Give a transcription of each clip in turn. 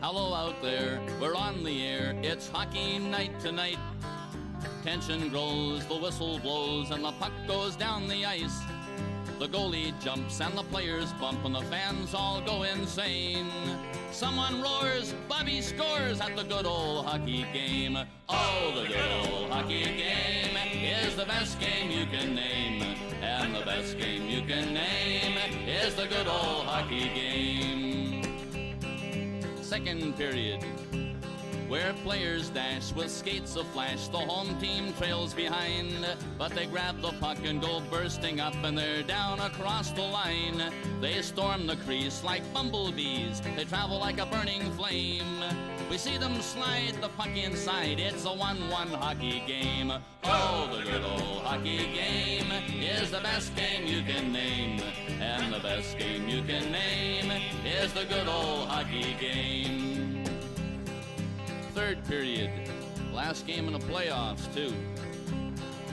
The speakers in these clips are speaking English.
Hello out there, we're on the air, it's hockey night tonight. Tension grows, the whistle blows, and the puck goes down the ice. The goalie jumps and the players bump and the fans all go insane. Someone roars, Bobby scores at the good old hockey game. Oh, the good old hockey game is the best game you can name. And the best game you can name is the good old hockey game. Second period, where players dash with skates aflash. The home team trails behind, but they grab the puck and go bursting up, and they're down across the line. They storm the crease like bumblebees, they travel like a burning flame. We see them slide the puck inside, it's a 1-1 hockey game. Oh, the good old hockey game is the best game you can name. And the best game you can name is the good old hockey game. Third period, last game in the playoffs too.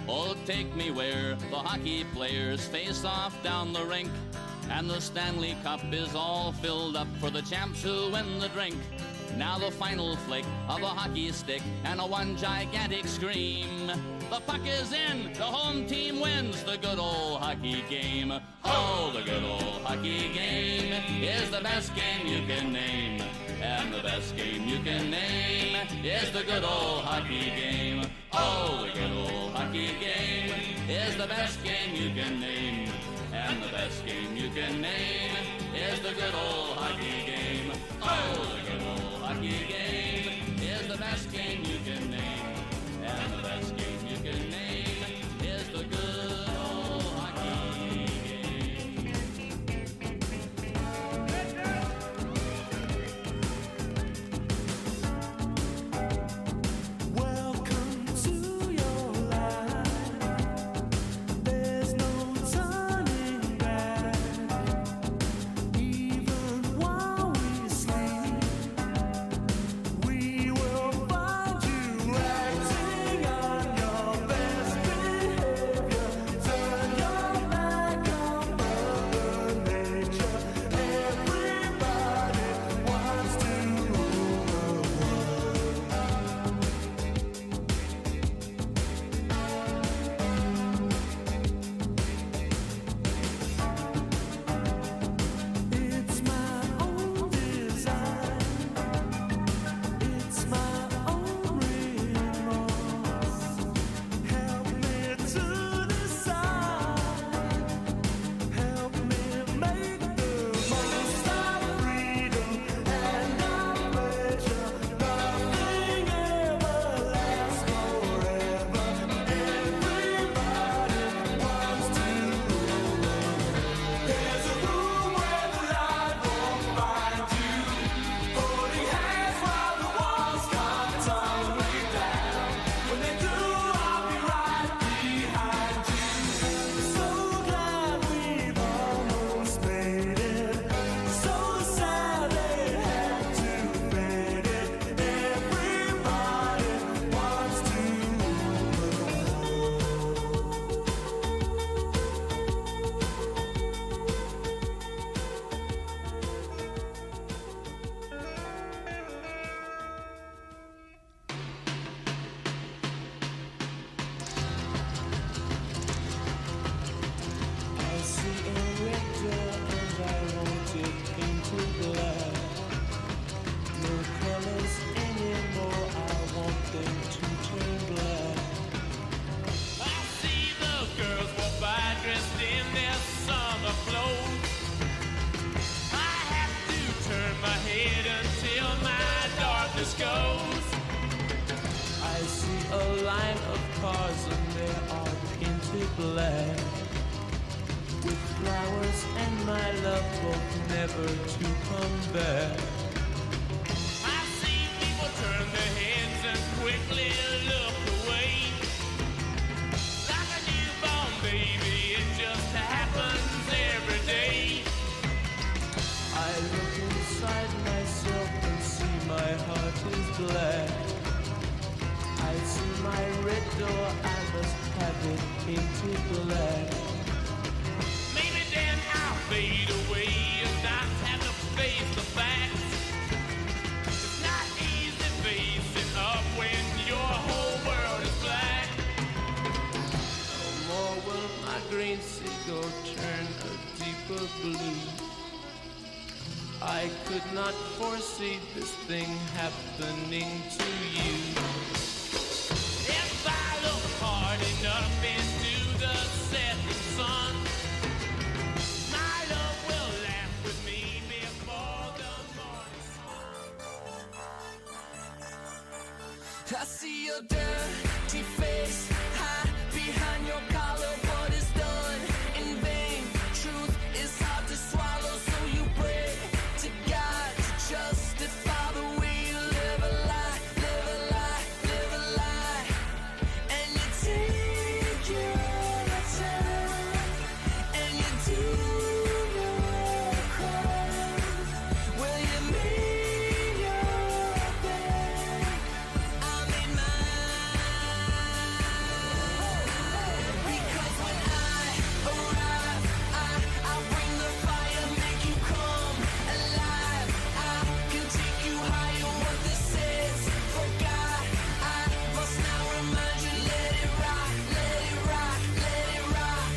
Oh, take me where the hockey players face off down the rink, and the Stanley Cup is all filled up for the champs who win the drink. Now the final flick of a hockey stick and a one gigantic scream. The puck is in, the home team wins the good old hockey game. Oh, the good old hockey game is the best game you can name. And the best game you can name is the good old hockey game. Oh, the good old hockey game is the best game you can name. And the best game you can name is the good old hockey game. Oh, the good old hockey game is the best game you can name. And the best game you can name is the good old hockey game. Welcome to your life. There's no turning back. Even while we sleep, we will find you acting on your best behavior. Turn your back on Mother Nature. Everybody wants to rule the world. It's my own design. It's my own remorse. Help me to decide. Help me make the most of freedom and of pleasure. Nothing ever lasts forever. Everybody wants to rule the world. There's a room where the light won't find you. Holding hands while the walls come tumbling down. When they do, I'll be right behind you. So glad we've almost made it. So sad they had to fade it. Everybody wants to rule the world. I see a red door and I want it painted black. No colors anymore, I want them to turn black. I see the girls walk by dressed in their summer clothes. I have to turn my head until my darkness goes. I see a line of cars and they are painted black, with flowers and my love both never to come back. I see people turn their heads and quickly look away. Like a newborn baby, it just happens every day. I look inside myself and see my heart is black. I see my red door, I must have it painted black. Maybe then I'll fade away and not have to face the facts. indigo turn a deeper blue. I could not foresee this thing happening to you. If I look hard enough into the setting sun, my love will laugh with me before the morning. I see your dirty face hide behind your collar. What is done in vain? Truth is hard to swallow, so you pray to God to justify the way you live a lie, live a lie, live a lie. And you take your time, and you do your crime. Will you mean your bed? I made mine. Because when I arrive, I bring the fire, make you come alive. I can take you higher, what this is. For God, I must now remind you, let it rock, let it rock, let it rock.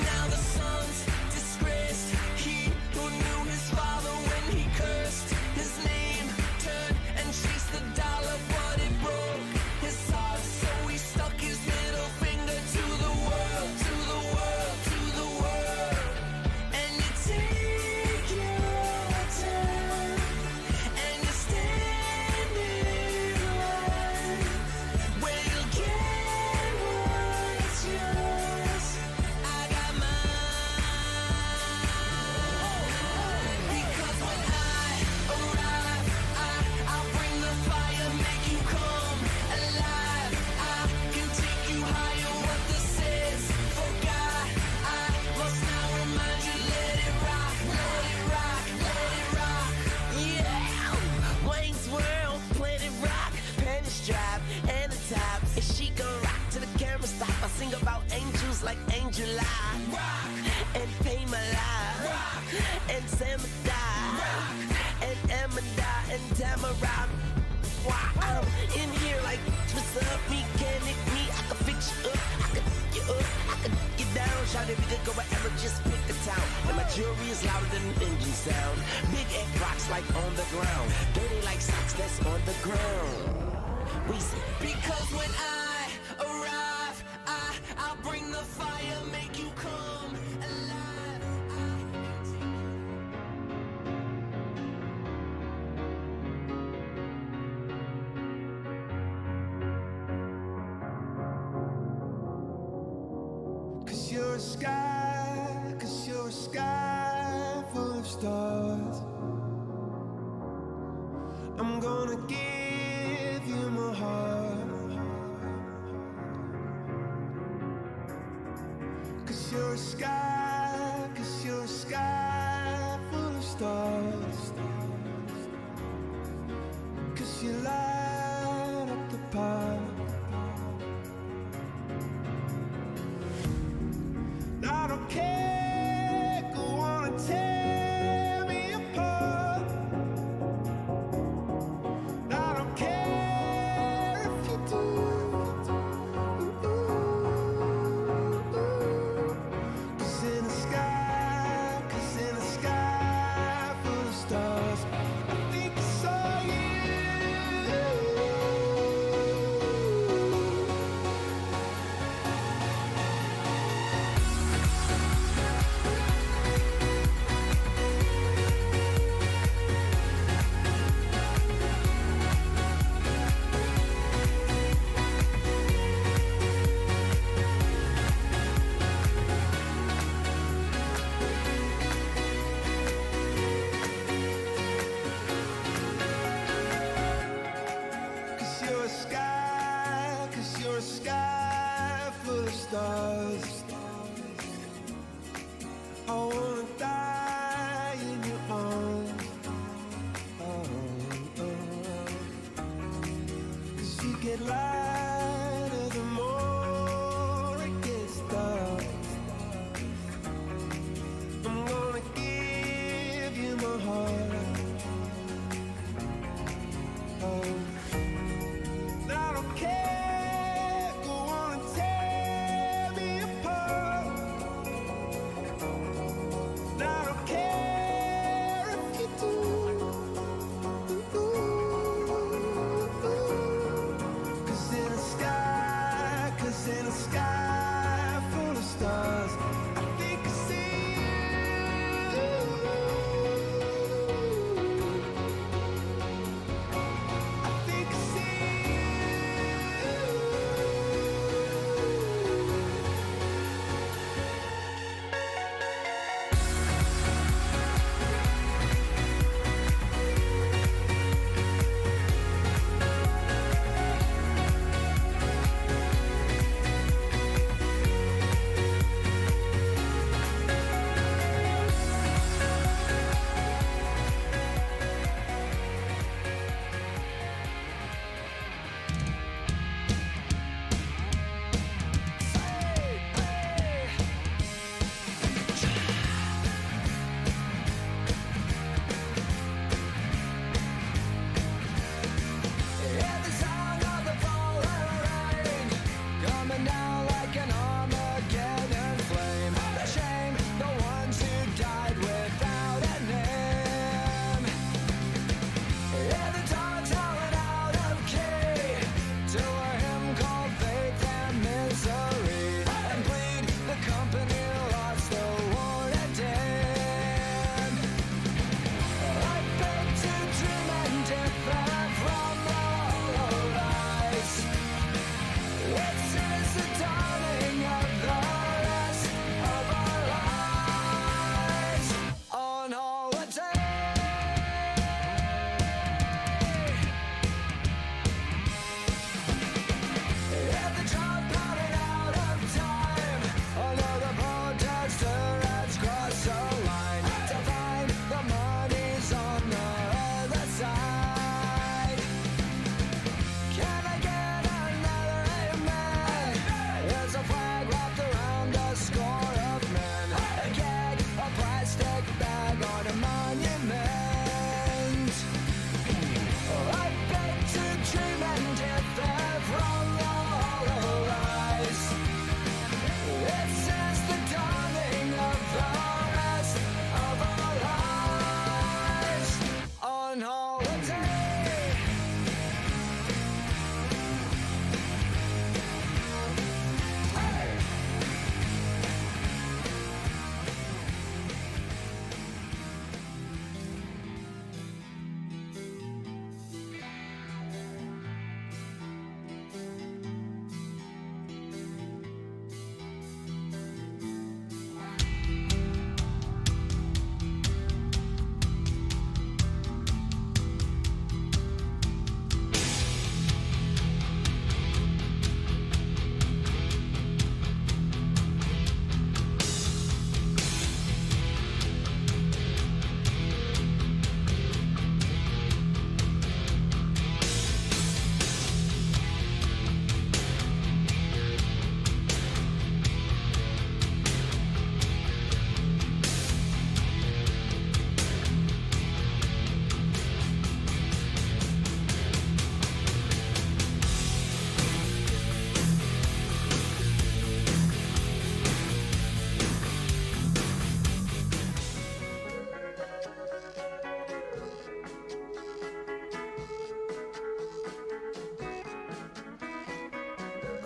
Now the son's disgraced, he who knew his father when he cursed his name, turned and chased the dollar, but it broke his heart, so he stuck his middle finger to the world, to the world, to the world. And you take your time, and you stand in line, where you'll get what's yours. I got mine. Because when I arrive, I'll bring the fire, make you come alive. I can take you higher, what this is. For God, I must now remind you, let it rock, let it rock, let it rock. Yeah, Wayne's World, Planet Rock, Penny Strap, and the top. And she gon' rock to the camera stop. I sing about angels like Angel Eye, rock, and Pay My Life, rock, and Samadai, rock, and Amanda, and Tamara. Why I'm in here like, what's up, mechanic me? I can fix you up, I can you up, I can get down. Shout it, we could go wherever, just pick a town. And my jewelry is louder than an engine sound. Big egg rocks like on the ground. Dirty like socks that's on the ground. We say, because when I arrive, I'll bring the fire, make you come alive. Cause you're a sky full of stars. I'm gonna give you my heart. Cause you're a sky full of stars. Cause you light up the path. I don't care, go on and tear me apart. I don't care if you do. Cause in the sky full of stars, I think I saw you. Cause you're a sky full of stars. I wanna die in your arms. Cause you get lighter the more it gets dark. I'm gonna give you my heart. I don't care, go on and tear me apart.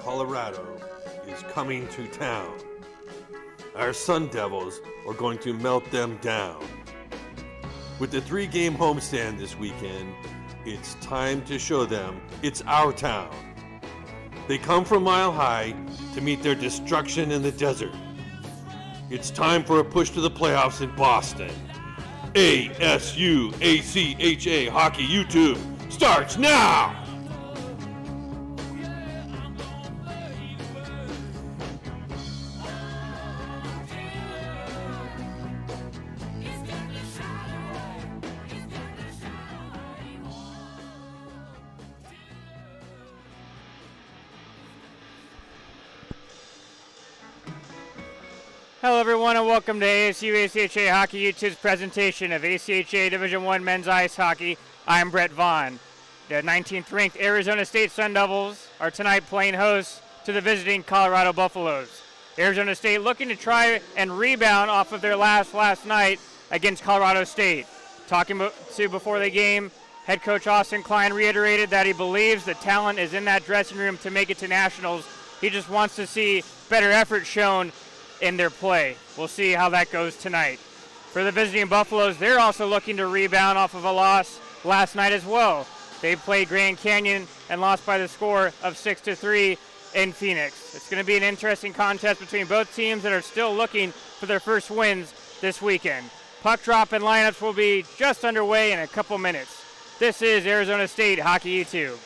Colorado is coming to town. Our Sun Devils are going to melt them down. With the 3-game homestand this weekend, it's time to show them it's our town. They come from Mile High to meet their destruction in the desert. It's time for a push to the playoffs in Boston. ASU ACHA Hockey YouTube starts now! Hello everyone and welcome to ASU ACHA Hockey YouTube's presentation of ACHA Division I Men's Ice Hockey. I'm Brett Vaughn. The 19th ranked Arizona State Sun Devils are tonight playing host to the visiting Colorado Buffaloes. Arizona State looking to try and rebound off of their last night against Colorado State. Talking to before the game, head coach Austin Klein reiterated that he believes the talent is in that dressing room to make it to nationals. He just wants to see better effort shown in their play. We'll see how that goes tonight. For the visiting Buffaloes, they're also looking to rebound off of a loss last night as well. They played Grand Canyon and lost by the score of 6-3 in Phoenix. It's going to be an interesting contest between both teams that are still looking for their first wins this weekend. Puck drop and lineups will be just underway in a couple minutes. This is Arizona State Hockey YouTube.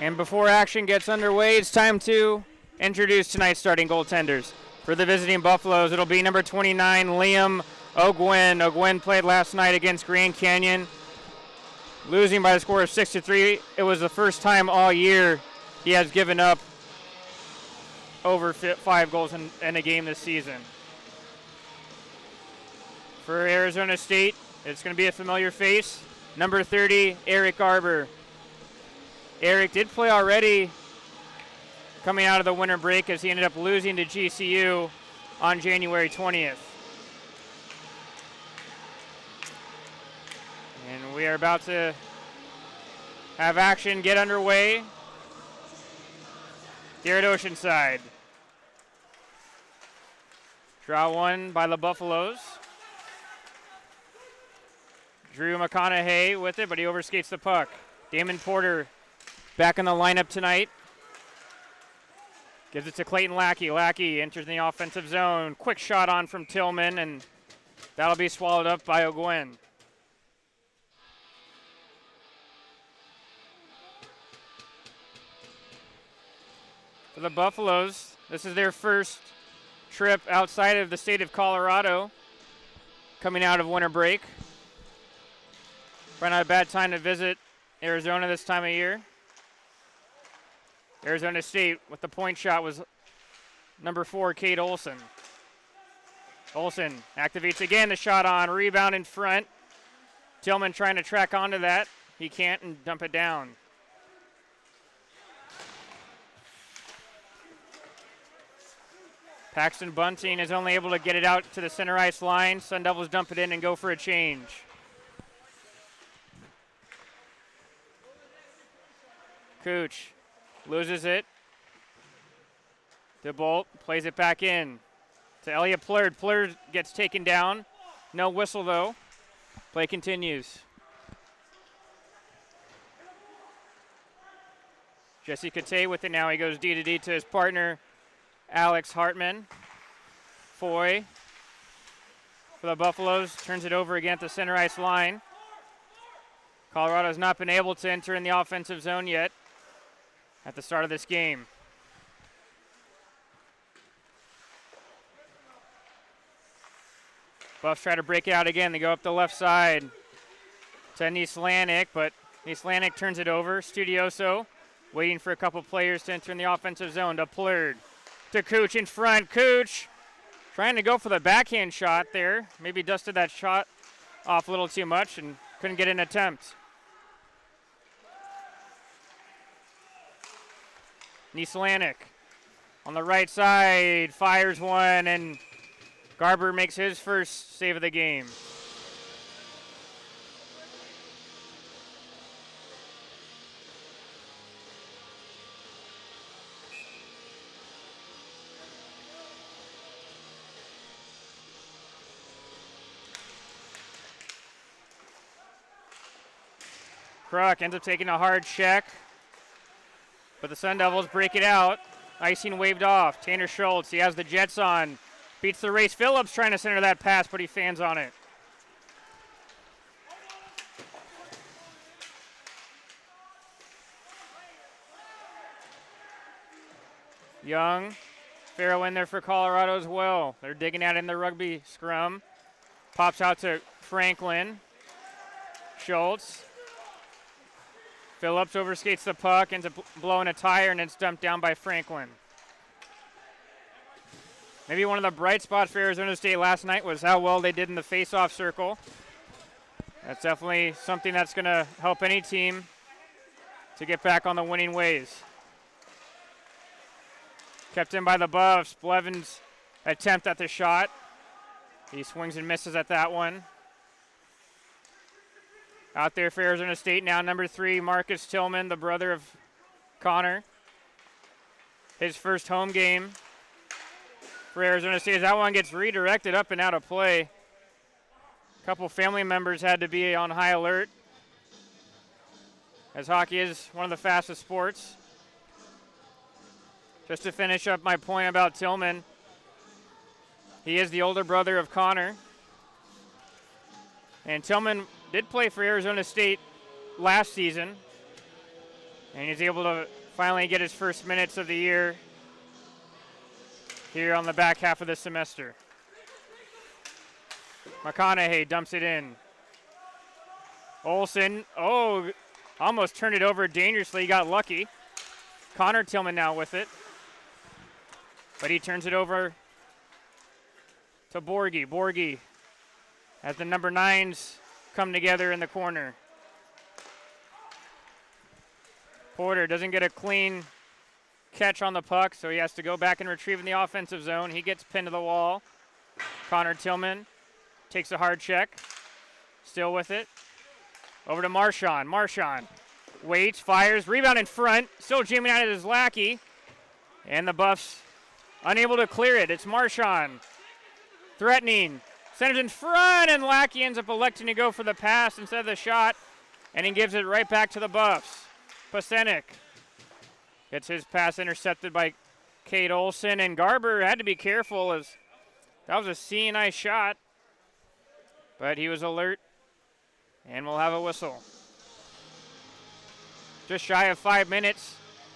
And before action gets underway, it's time to introduce tonight's starting goaltenders. For the visiting Buffaloes, it'll be number 29, Liam Ogwin. Ogwin played last night against Grand Canyon, losing by the score of 6-3. It was the first time all year he has given up over 5 goals in a game this season. For Arizona State, it's going to be a familiar face. Number 30, Eric Garber. Eric did play already coming out of the winter break as he ended up losing to GCU on January 20th. And we are about to have action get underway here at Oceanside. Draw one by the Buffaloes. Drew McConaughey with it, but he overskates the puck. Damon Porter back in the lineup tonight. Gives it to Clayton Lackey. Lackey enters the offensive zone. Quick shot on from Tillman, and that'll be swallowed up by Ogwin. For the Buffaloes, this is their first trip outside of the state of Colorado coming out of winter break. Probably not a bad time to visit Arizona this time of year. Arizona State with the point shot was number 4, Kate Olson. Olson activates again, the shot on, rebound in front. Tillman trying to track onto that. He can't and dump it down. Paxton Bunting is only able to get it out to the center ice line. Sun Devils dump it in and go for a change. Cooch loses it. DeBolt plays it back in to Elliot Plurd. Plurd gets taken down. No whistle though. Play continues. Jesse Cote with it now. He goes D to his partner, Alex Hartman. Foy for the Buffaloes turns it over again at the center ice line. Colorado's not been able to enter in the offensive zone yet at the start of this game. Buffs try to break it out again. They go up the left side to Nislanik, but Nislanik turns it over. Studioso waiting for a couple players to enter in the offensive zone. To Plurd, to Cooch in front. Cooch trying to go for the backhand shot there. Maybe dusted that shot off a little too much and couldn't get an attempt. Nislanik on the right side fires one, and Garber makes his first save of the game. Kruk ends up taking a hard check, but the Sun Devils break it out. Icing waved off. Tanner Schultz, he has the Jets on. Beats the race. Phillips trying to center that pass, but he fans on it. Young, Farrow in there for Colorado as well. They're digging out in the rugby scrum. Pops out to Franklin. Schultz. Phillips overskates the puck, ends up blowing a tire, and it's dumped down by Franklin. Maybe one of the bright spots for Arizona State last night was how well they did in the face-off circle. That's definitely something that's going to help any team to get back on the winning ways. Kept in by the Buffs. Blevins' attempt at the shot. He swings and misses at that one. Out there for Arizona State now, number 3, Marcus Tillman, the brother of Connor. His first home game for Arizona State as that one gets redirected up and out of play. A couple family members had to be on high alert, as hockey is one of the fastest sports. Just to finish up my point about Tillman, he is the older brother of Connor. And Tillman did play for Arizona State last season. And he's able to finally get his first minutes of the year here on the back half of the semester. McConaughey dumps it in. Olsen, almost turned it over dangerously, got lucky. Connor Tillman now with it. But he turns it over to Borgie. Borgie, as the number 9s come together in the corner. Porter doesn't get a clean catch on the puck, so he has to go back and retrieve in the offensive zone. He gets pinned to the wall. Connor Tillman takes a hard check. Still with it. Over to Marchand. Marchand waits, fires, rebound in front. Still jamming out at his lackey. And the Buffs unable to clear it. It's Marchand threatening. Centers in front, and Lackey ends up electing to go for the pass instead of the shot. And he gives it right back to the Buffs. Pasenik gets his pass intercepted by Cade Olsen, and Garber had to be careful as that was a CNI shot. But he was alert, and we'll have a whistle. Just shy of 5 minutes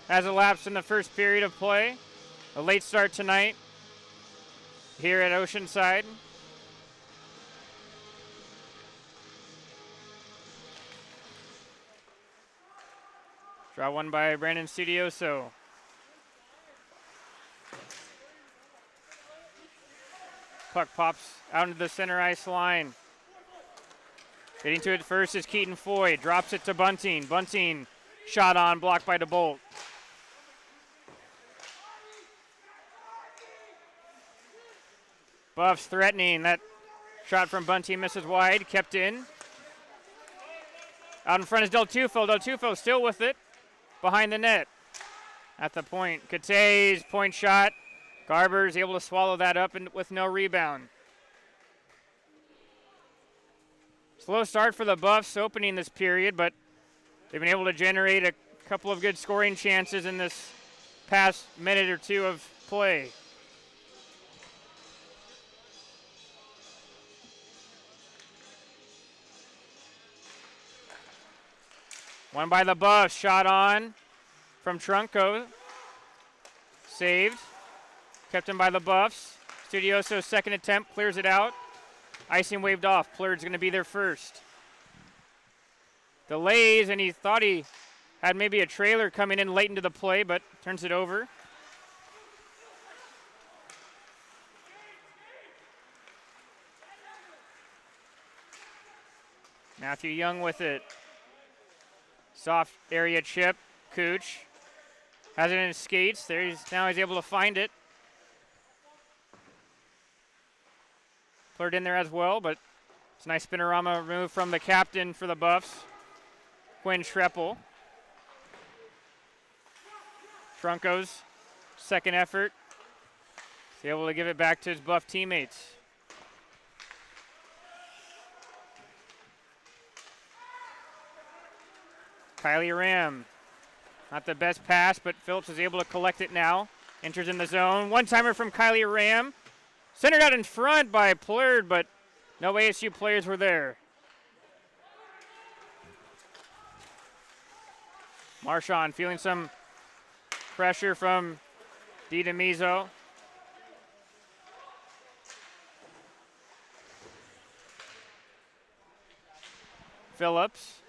has elapsed in the first period of play. A late start tonight here at Oceanside. Draw one by Brandon Studioso. Puck pops out into the center ice line. Getting to it first is Keaton Foy. Drops it to Bunting. Bunting shot on, blocked by DeBolt. Buffs threatening. That shot from Bunting misses wide. Kept in. Out in front is Del Tufo. Del Tufo still with it. Behind the net. At the point. Kate's point shot. Garber's able to swallow that up and with no rebound. Slow start for the Buffs opening this period, but they've been able to generate a couple of good scoring chances in this past minute or two of play. One by the Buffs, shot on from Trunco. Saved. Kept in by the Buffs. Studioso's second attempt clears it out. Icing waved off. Plurd's going to be there first. Delays, and he thought he had maybe a trailer coming in late into the play, but turns it over. Matthew Young with it. Soft area chip. Cooch has it in his skates. Now he's able to find it. Plurd in there as well, but it's a nice spinorama move from the captain for the Buffs, Quinn Schreppel. Trunco's second effort. He's able to give it back to his Buff teammates. Kylie Ram, not the best pass, but Phillips is able to collect it now. Enters in the zone. One-timer from Kylie Ram. Centered out in front by Plurd, but no ASU players were there. Marchand feeling some pressure from DiDamizo. Phillips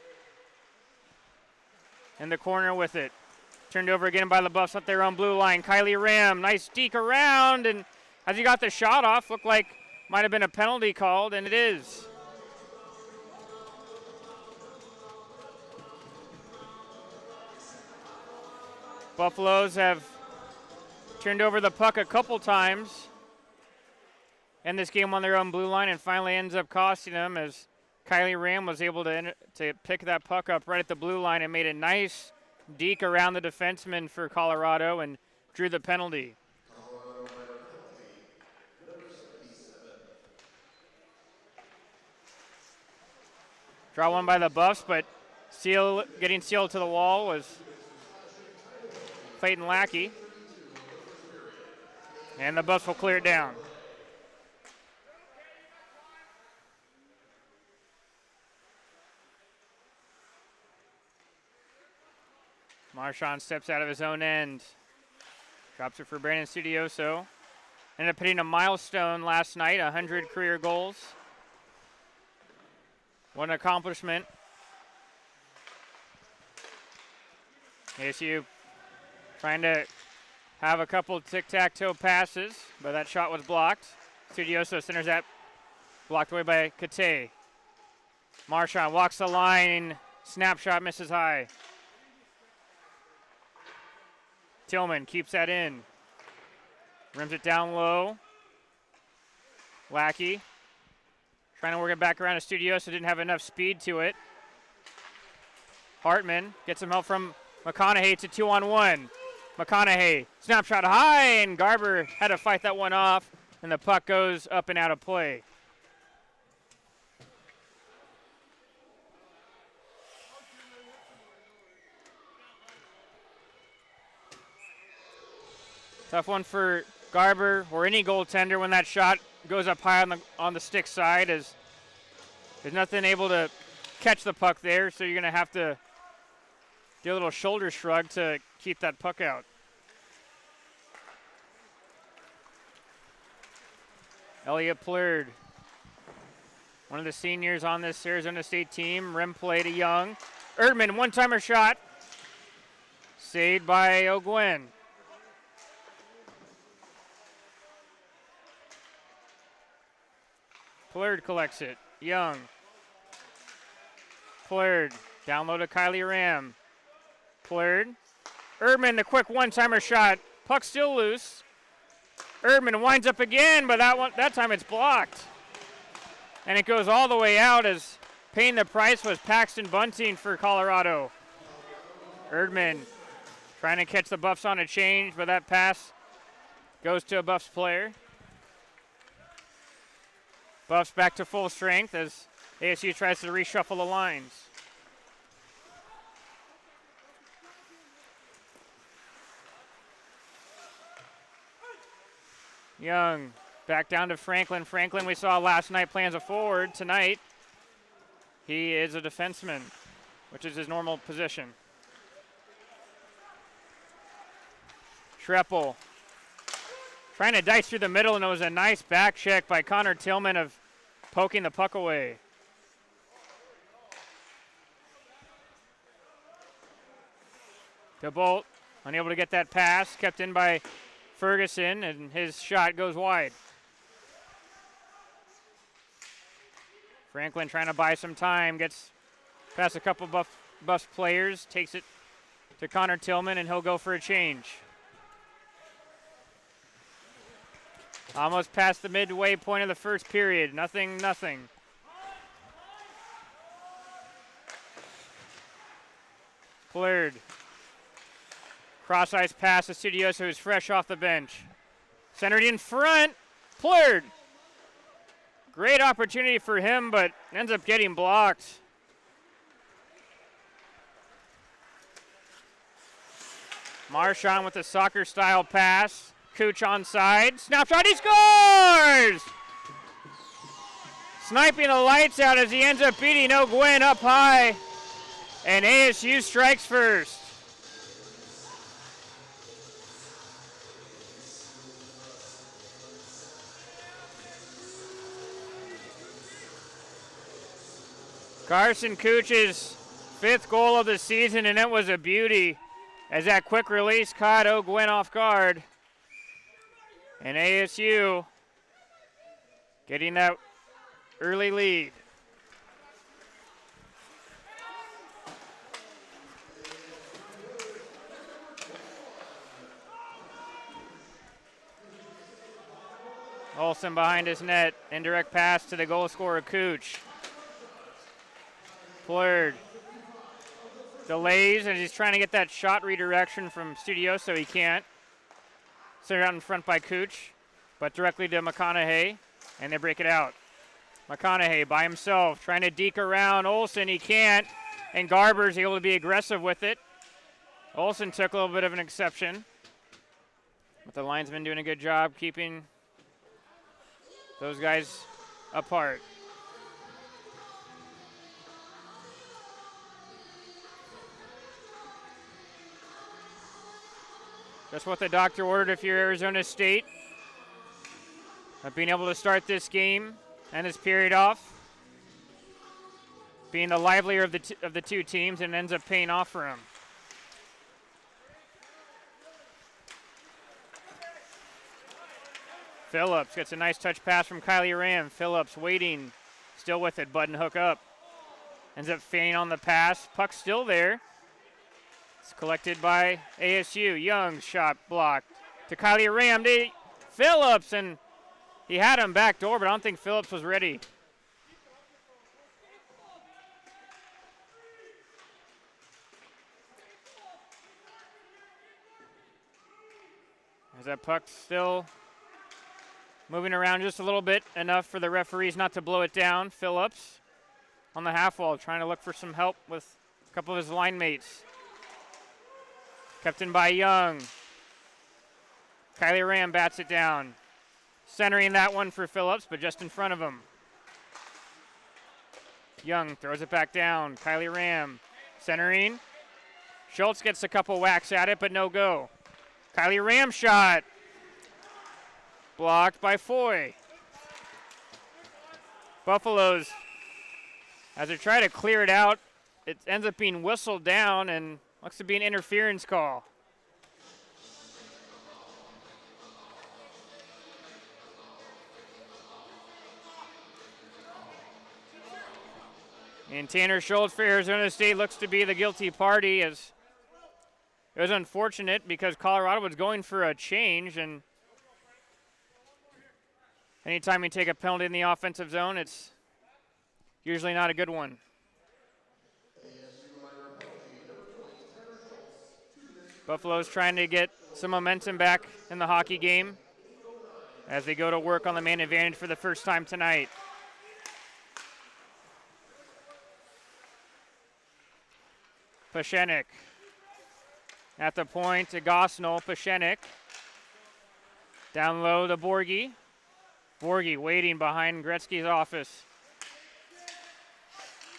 in the corner with it. Turned over again by the Buffs at their own blue line. Kylie Ram, nice deke around, and as he got the shot off, looked like might have been a penalty called, and it is. Buffaloes have turned over the puck a couple times in this game on their own blue line, and finally ends up costing them as Kylie Ram was able to pick that puck up right at the blue line and made a nice deke around the defenseman for Colorado and drew the penalty. Draw one by the Buffs, but getting sealed to the wall was Clayton Lackey. And the Buffs will clear it down. Marchand steps out of his own end. Drops it for Brandon Studioso. Ended up hitting a milestone last night, 100 career goals. What an accomplishment. ASU trying to have a couple tic-tac-toe passes, but that shot was blocked. Studioso centers that, blocked away by Kate. Marchand walks the line, snapshot misses high. Tillman keeps that in. Rims it down low. Lackey trying to work it back around to Studioso, didn't have enough speed to it. Hartman gets some help from McConaughey. It's a 2-on-1. McConaughey, snapshot high, and Garber had to fight that one off, and the puck goes up and out of play. Tough one for Garber or any goaltender when that shot goes up high on the stick side, as there's nothing able to catch the puck there, so you're going to have to do a little shoulder shrug to keep that puck out. Elliot Plurd, one of the seniors on this Arizona State team. Rim play to Young. Erdman, one-timer shot. Saved by O'Gwen. Plurd collects it. Young. Plurd. Down low to Kylie Ram. Plurd. Erdman, the quick one-timer shot. Puck still loose. Erdman winds up again, but that time it's blocked. And it goes all the way out as paying the price was Paxton Bunting for Colorado. Erdman trying to catch the Buffs on a change, but that pass goes to a Buffs player. Buffs back to full strength as ASU tries to reshuffle the lines. Young back down to Franklin. Franklin we saw last night playing as a forward. Tonight he is a defenseman, which is his normal position. Treppel trying to dice through the middle, and it was a nice back check by Connor Tillman of poking the puck away. DeBolt unable to get that pass, kept in by Ferguson, and his shot goes wide. Franklin trying to buy some time, gets past a couple Buffs players, takes it to Connor Tillman, and he'll go for a change. Almost past the midway point of the first period. Nothing. Plurd. Cross ice pass to Studioso, who's fresh off the bench. Centered in front. Plurd. Great opportunity for him, but ends up getting blocked. Marchand with the soccer-style pass. Cooch onside. Snapshot, he scores! Sniping the lights out as he ends up beating O'Gwen up high. And ASU strikes first. Carson Cooch's 5th goal of the season, and it was a beauty as that quick release caught O'Gwen off guard. And ASU getting that early lead. Olsen behind his net. Indirect pass to the goal scorer, Cooch. Plurd delays as he's trying to get that shot redirection from Studioso. He can't. Centered out in front by Cooch, but directly to McConaughey, and they break it out. McConaughey by himself, trying to deke around Olsen. He can't, and Garber's able to be aggressive with it. Olsen took a little bit of an exception, but the linesman doing a good job keeping those guys apart. Just what the doctor ordered if you're Arizona State. Not being able to start this game and this period off. Being the livelier of the two teams, and ends up paying off for them. Phillips gets a nice touch pass from Kylie Ram. Phillips waiting, still with it, button hook up. Ends up feigning on the pass. Puck still there. It's collected by ASU. Young's shot blocked to Kylie Ram. Phillips, and he had him backdoor, but I don't think Phillips was ready. As that puck still moving around just a little bit, enough for the referees not to blow it down. Phillips on the half wall, trying to look for some help with a couple of his line mates. Kept in by Young. Kylie Ram bats it down. Centering that one for Phillips, but just in front of him. Young throws it back down. Kylie Ram centering. Schultz gets a couple whacks at it, but no go. Kylie Ram shot. Blocked by Foy. Buffaloes, as they try to clear it out, it ends up being whistled down and looks to be an interference call. And Tanner Schultz for Arizona State looks to be the guilty party, as it was unfortunate because Colorado was going for a change, and anytime you take a penalty in the offensive zone, it's usually not a good one. Buffalo's trying to get some momentum back in the hockey game as they go to work on the man advantage for the first time tonight. Pashenik at the point to Gosnell. Pashenik down low to Borgie. Borgie waiting behind Gretzky's office.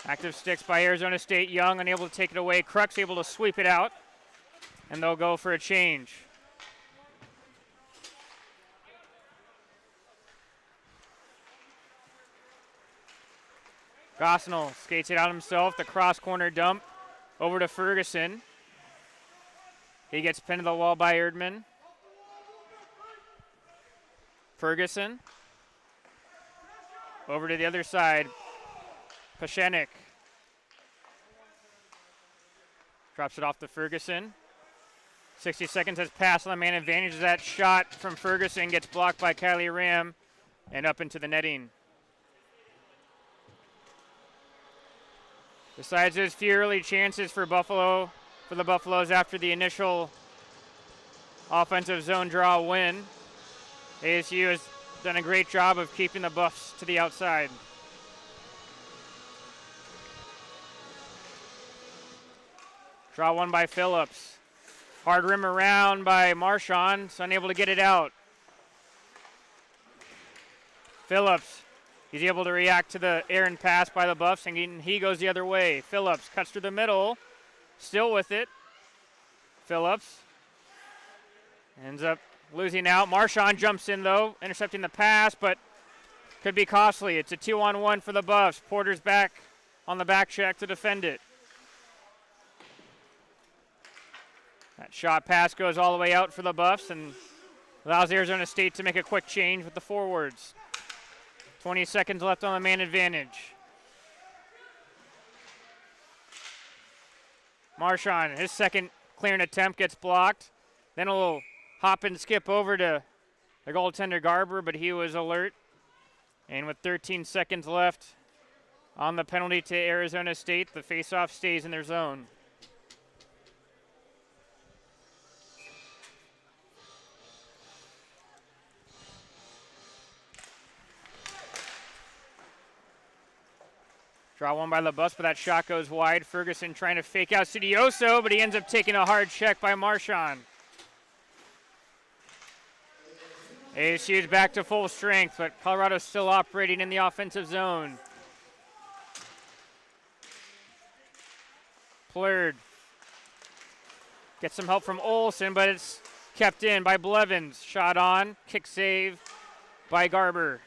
Active sticks by Arizona State. Young unable to take it away. Kruk's able to sweep it out, and they'll go for a change. Gosnell skates it out himself. The cross corner dump over to Ferguson. He gets pinned to the wall by Erdman. Ferguson over to the other side. Pashenik drops it off to Ferguson. 60 seconds has passed on the man advantage. That shot from Ferguson gets blocked by Kylie Ram and up into the netting. Besides those few early chances for the Buffaloes after the initial offensive zone draw win, ASU has done a great job of keeping the Buffs to the outside. Draw one by Phillips. Hard rim around by Marchand, unable to get it out. Phillips, he's able to react to the errant pass by the Buffs, and he goes the other way. Phillips cuts through the middle, still with it. Phillips ends up losing out. Marchand jumps in, though, intercepting the pass, but could be costly. It's a 2-on-1 for the Buffs. Porter's back on the back check to defend it. That shot pass goes all the way out for the Buffs and allows Arizona State to make a quick change with the forwards. 20 seconds left on the man advantage. Marchand, his second clearing attempt gets blocked. Then a little hop and skip over to the goaltender Garber, but he was alert. And with 13 seconds left on the penalty to Arizona State, the faceoff stays in their zone. Draw one by the Buffs, but that shot goes wide. Ferguson trying to fake out Studioso, but he ends up taking a hard check by Marchand. ASU is back to full strength, but Colorado's still operating in the offensive zone. Plurd gets some help from Olsen, but it's Kept in by Blevins. Shot on. Kick save by Garber.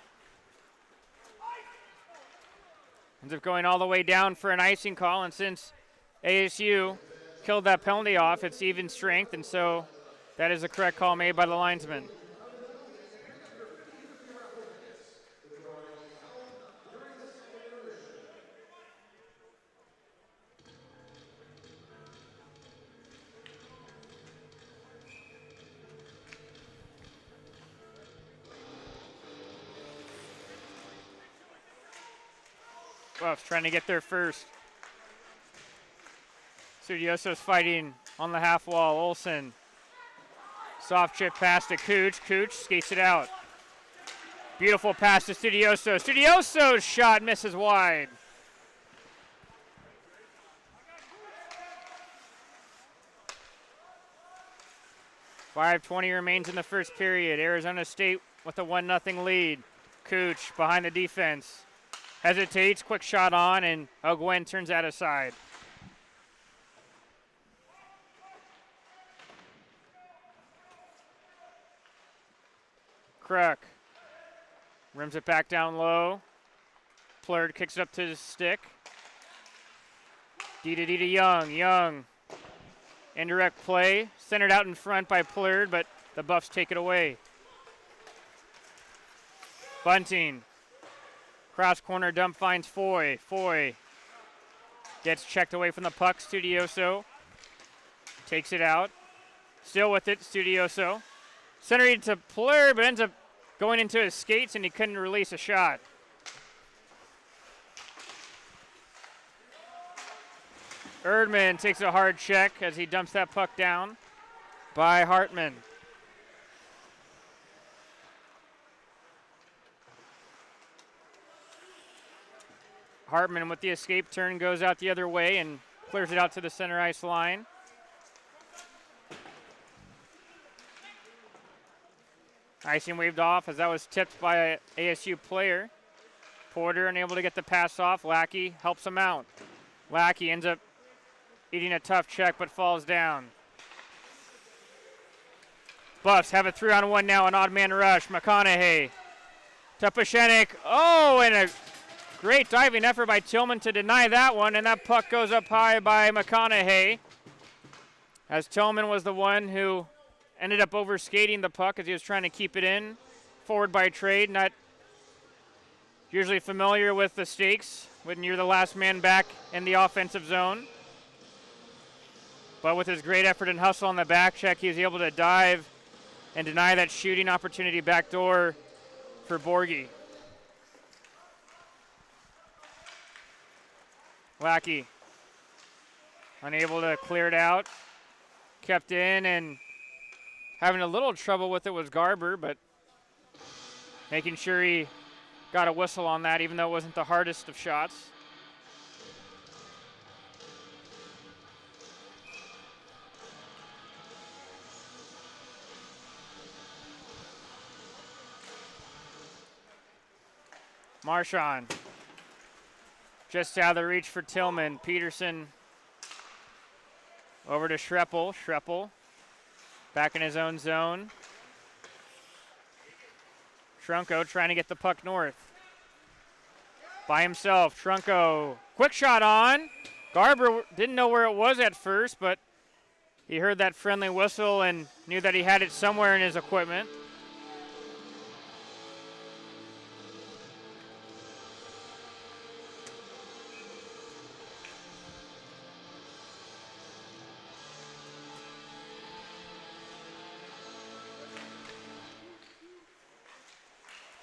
Ends up going all the way down for an icing call, and since ASU killed that penalty off, it's even strength, and so that is the correct call made by the linesman. Buffs trying to get there first. Studioso's fighting on the half wall. Olsen. Soft chip pass to Cooch. Cooch skates it out. Beautiful pass to Studioso. Studioso's shot misses wide. .5:20 remains in the first period. Arizona State with a 1-0 lead. Cooch behind the defense. Hesitates, quick shot on, and Ogwen turns that aside. Kruk rims it back down low. Plurd kicks it up to his stick. D to Young. Young. Indirect play. Centered out in front by Plurd, but the Buffs take it away. Bunting. Cross corner dump finds Foy. Foy gets checked away from the puck. Studioso takes it out. Still with it, Studioso. Centered to Plurd, but ends up going into his skates, and he couldn't release a shot. Erdman takes a hard check as he dumps that puck down by Hartman. Hartman with the escape turn goes out the other way and clears it out to the center ice line. Icing waved off as that was tipped by an ASU player. Porter unable to get the pass off. Lackey helps him out. Lackey ends up eating a tough check but falls down. Buffs have a 3-on-1 now, an odd man rush. McConaughey to Pashenik. Oh, and a great diving effort by Tillman to deny that one, and that puck goes up high by McConaughey, as Tillman was the one who ended up overskating the puck as he was trying to keep it in. Forward by trade, not usually familiar with the stakes when you're the last man back in the offensive zone. But with his great effort and hustle on the back check, he was able to dive and deny that shooting opportunity backdoor for Borgie. Lackey unable to clear it out. Kept in, and having a little trouble with it was Garber, but making sure he got a whistle on that, even though it wasn't the hardest of shots. Marchand. Just out of the reach for Tillman. Peterson over to Schreppel. Schreppel back in his own zone. Trunco trying to get the puck north. By himself, Trunco. Quick shot on. Garber didn't know where it was at first, but he heard that friendly whistle and knew that he had it somewhere in his equipment.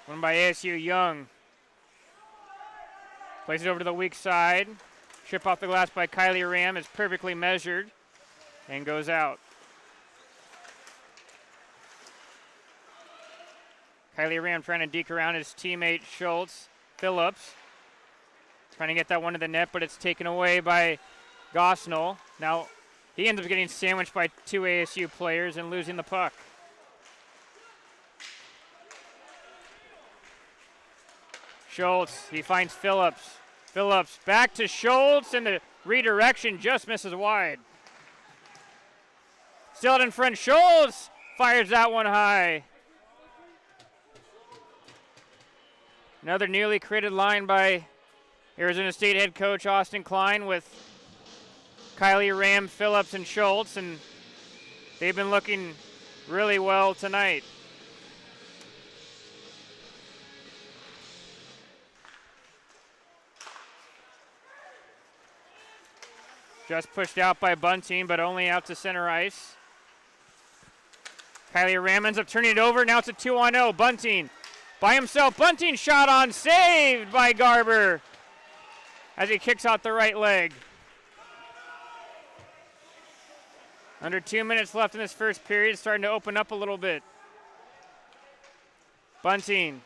Won by ASU. Young plays it over to the weak side. Chip off the glass by Kylie Ram is perfectly measured and goes out. Kylie Ram trying to deke around his teammate Schultz. Phillips trying to get that one to the net, but it's taken away by Gosnell. Now he ends up getting sandwiched by two ASU players and losing the puck. Schultz, he finds Phillips. Phillips back to Schultz, and the redirection just misses wide. Still out in front, Schultz Fires that one high. Another newly created line by Arizona State head coach Austin Klein with Kylie, Ram, Phillips, and Schultz, and they've been looking really well tonight. Just pushed out by Bunting, but only out to center ice. Kylie Ram ends up turning it over. Now it's a 2-on-0. Bunting by himself. Bunting shot on, saved by Garber as he kicks out the right leg. Under 2 minutes left in this first period, starting to open up a little bit. Bunting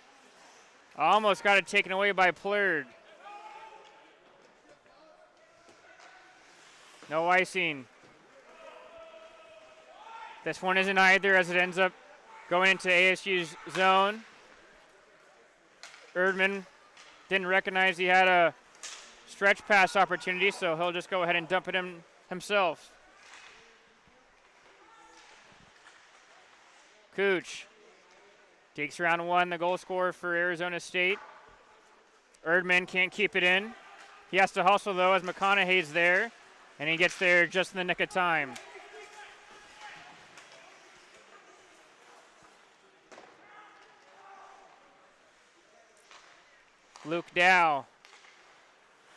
almost got it taken away by Plurd. No icing. This one isn't either as it ends up going into ASU's zone. Erdman didn't recognize he had a stretch pass opportunity, so he'll just go ahead and dump it in himself. Cooch takes round one, the goal scorer for Arizona State. Erdman can't keep it in. He has to hustle, though, as McConaughey's there, and he gets there just in the nick of time. Luke Dow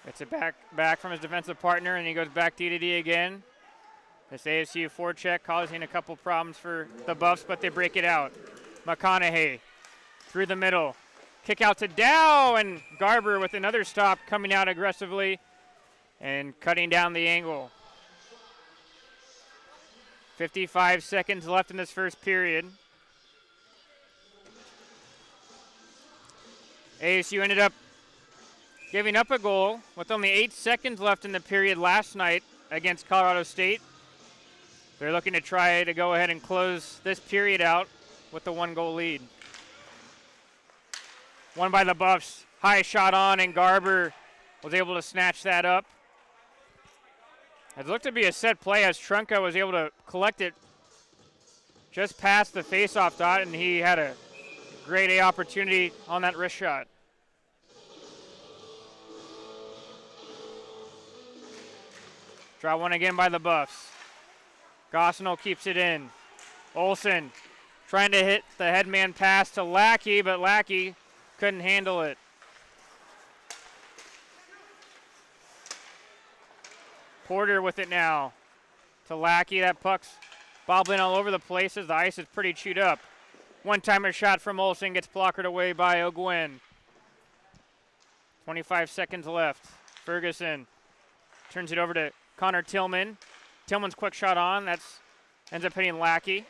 gets it back from his defensive partner, and he goes back D again. This ASU forecheck causing a couple problems for the Buffs, but they break it out. McConaughey through the middle. Kick out to Dow, and Garber with another stop coming out aggressively and cutting down the angle. 55 seconds left in this first period. ASU ended up giving up a goal with only 8 seconds left in the period last night against Colorado State. They're looking to try to go ahead and close this period out with the 1-goal lead. One by the Buffs. High shot on, and Garber was able to snatch that up. It looked to be a set play as Trunka was able to collect it just past the face-off dot, and he had a grade A opportunity on that wrist shot. Draw one again by the Buffs. Gosnell keeps it in. Olsen trying to hit the headman pass to Lackey, but Lackey couldn't handle it. Porter with it now to Lackey. That puck's bobbling all over the place as the ice is pretty chewed up. One-timer shot from Olsen gets blockered away by O'Gwen. 25 seconds left. Ferguson turns it over to Connor Tillman. Tillman's quick shot on. That's ends up hitting Lackey.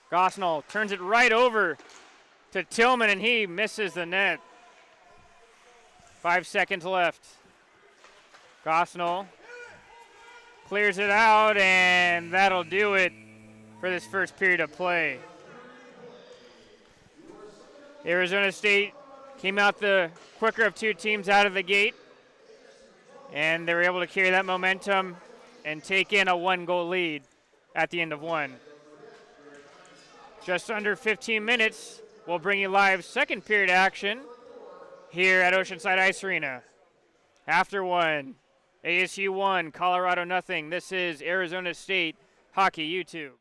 Gosnell turns it right over to Tillman, and he misses the net. 5 seconds left. Gosnell clears it out, and that'll do it for this first period of play. Arizona State came out the quicker of two teams out of the gate, and they were able to carry that momentum and take in a 1-goal lead at the end of one. Just under 15 minutes, we'll bring you live second period action here at Oceanside Ice Arena. After one, ASU 1, Colorado nothing. This is Arizona State Hockey YouTube.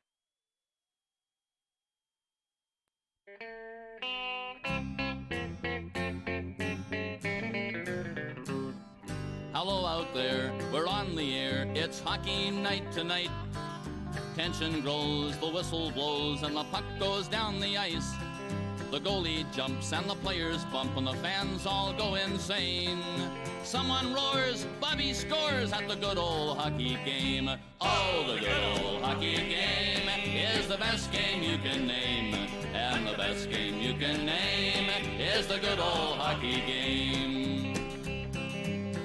Hello out there, we're on the air. It's hockey night tonight. Tension grows, the whistle blows, and the puck goes down the ice. The goalie jumps and the players bump and the fans all go insane. Someone roars, Bobby scores at the good old hockey game. Oh, the good old hockey game is the best game you can name. And the best game you can name is the good old hockey game.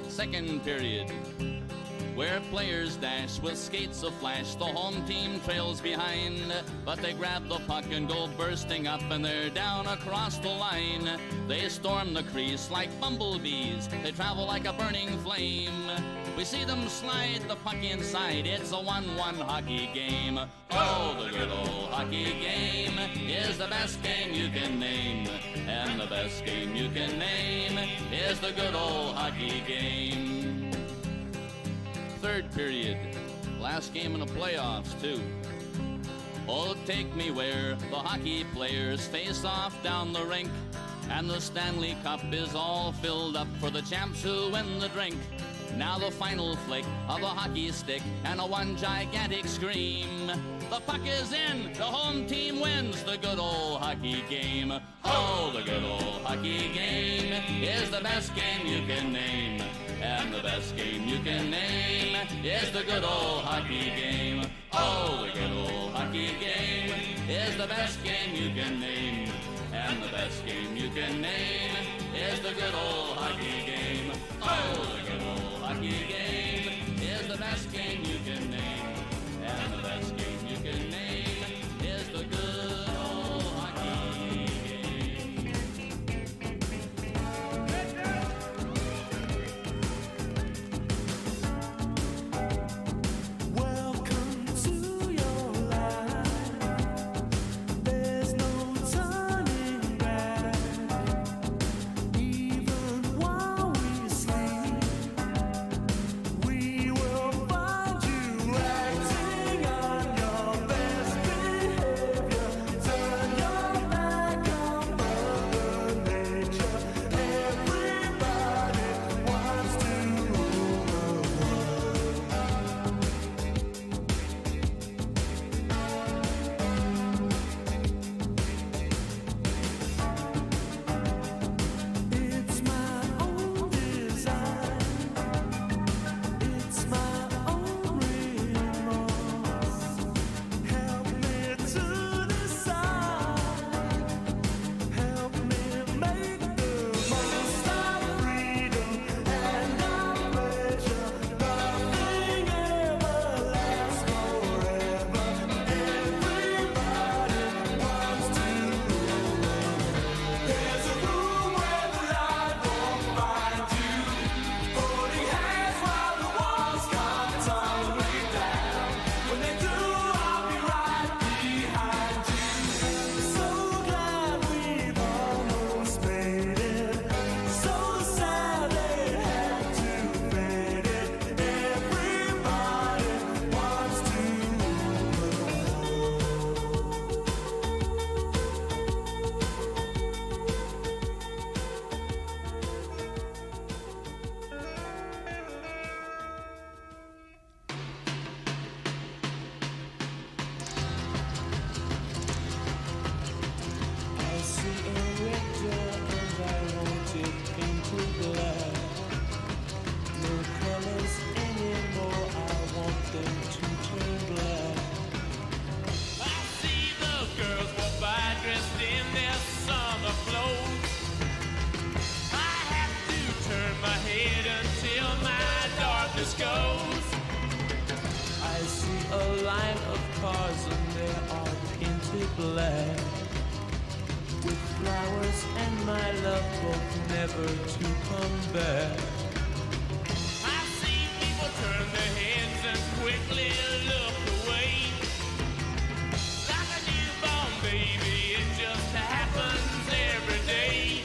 Second period. where players dash with skates aflash. The home team trails behind, but they grab the puck and go bursting up, and they're down across the line. They storm the crease like bumblebees. They travel like a burning flame. We see them slide the puck inside. It's a 1-1 hockey game. Oh, the good old hockey game is the best game you can name. And the best game you can name is the good old hockey game. Third period, last game in the playoffs too. Oh, take me where the hockey players face off down the rink, and the Stanley Cup is all filled up for the champs who win the drink. Now the final flick of a hockey stick and a one gigantic scream. The puck is in, the home team wins the good old hockey game. Oh, the good old hockey game is the best game you can name. And the best game you can name is the good old hockey game. Oh, the good old hockey game is the best game you can name. And the best game you can name is the good old hockey game. Oh, the good old hockey game is the best game you can name. And the best game you can name is the good old hockey game. Welcome to your life. There's no turning back. Even while we sleep, we will find you acting on your best behavior. Turn your back on Mother Nature. Everybody wants to rule the world. It's my own design. It's my own remorse. Help me to decide. Help me make the most of freedom and of pleasure. Nothing ever lasts forever. Everybody wants to rule the world. There's a room where the light won't find you. Holding hands while the walls come tumbling down. When they do, I'll be right behind you. So glad we've almost made it. So sad they had to fade it. Everybody wants to rule the world. I see a red door and I want it painted black. No colors anymore, I want them to turn black. I see the girls walk by dressed in their summer clothes. I have to turn my head until my darkness goes. I see a line of cars and they are painted black, with flowers and my love both never to come back. I see people turn their heads and quickly look away. Like a newborn baby, it just happens every day.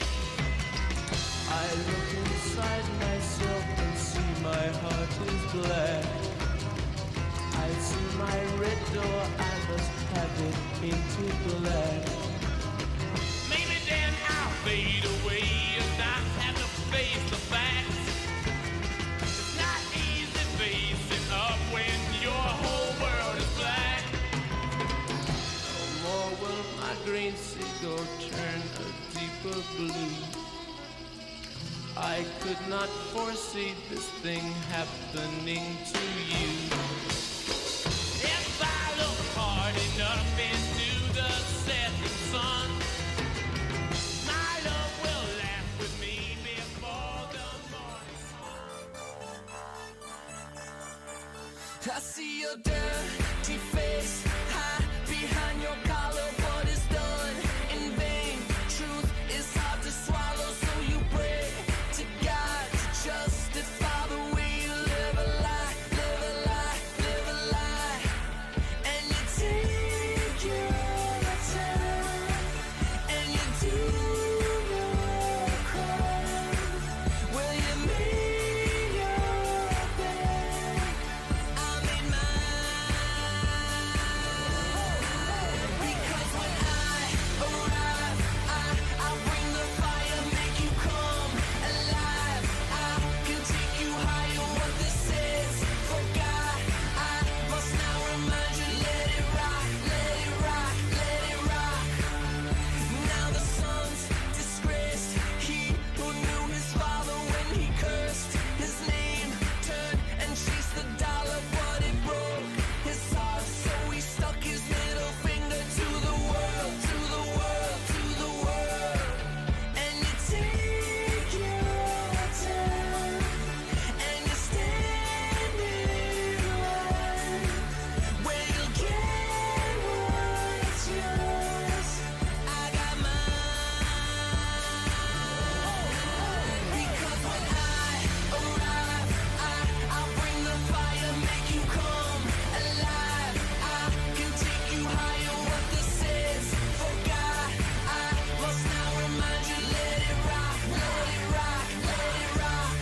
I look inside myself and see my heart is black. I see my red door, I must have it painted black. Maybe then I'll fade away and not have to face the facts. It's not easy facing up when your whole world is black. No more will my green seagull turn a deeper blue. I could not foresee this thing happening to you. If I look hard enough into the setting sun, my love will laugh with me before the morning. I see your dirty face, hide behind your collar. What is done in vain? Truth is hard to swallow, so you pray to God to justify the way you live a lie, live a lie, live a lie. And you take your time, and you do your crime. Well, you made your bed, I made mine. Because when I arrive, I'll bring the fire, make you come alive. I can take you higher. What this is, forgot. I must now remind you, let it rock, let it rock, let it rock. Now the son's disgraced. He who knew his father when he cursed his name turned and chased the dollar, but it broke his heart. So he stuck his middle finger to the world, to the world, to the world. And you take your time, and you stand in line where you'll get what's yours. I got mine. Because when I arrive, I'll bring the fire, make you come alive. I can take you higher. What this is, forgot. I must now remind you, let it rock, let it rock, let it rock.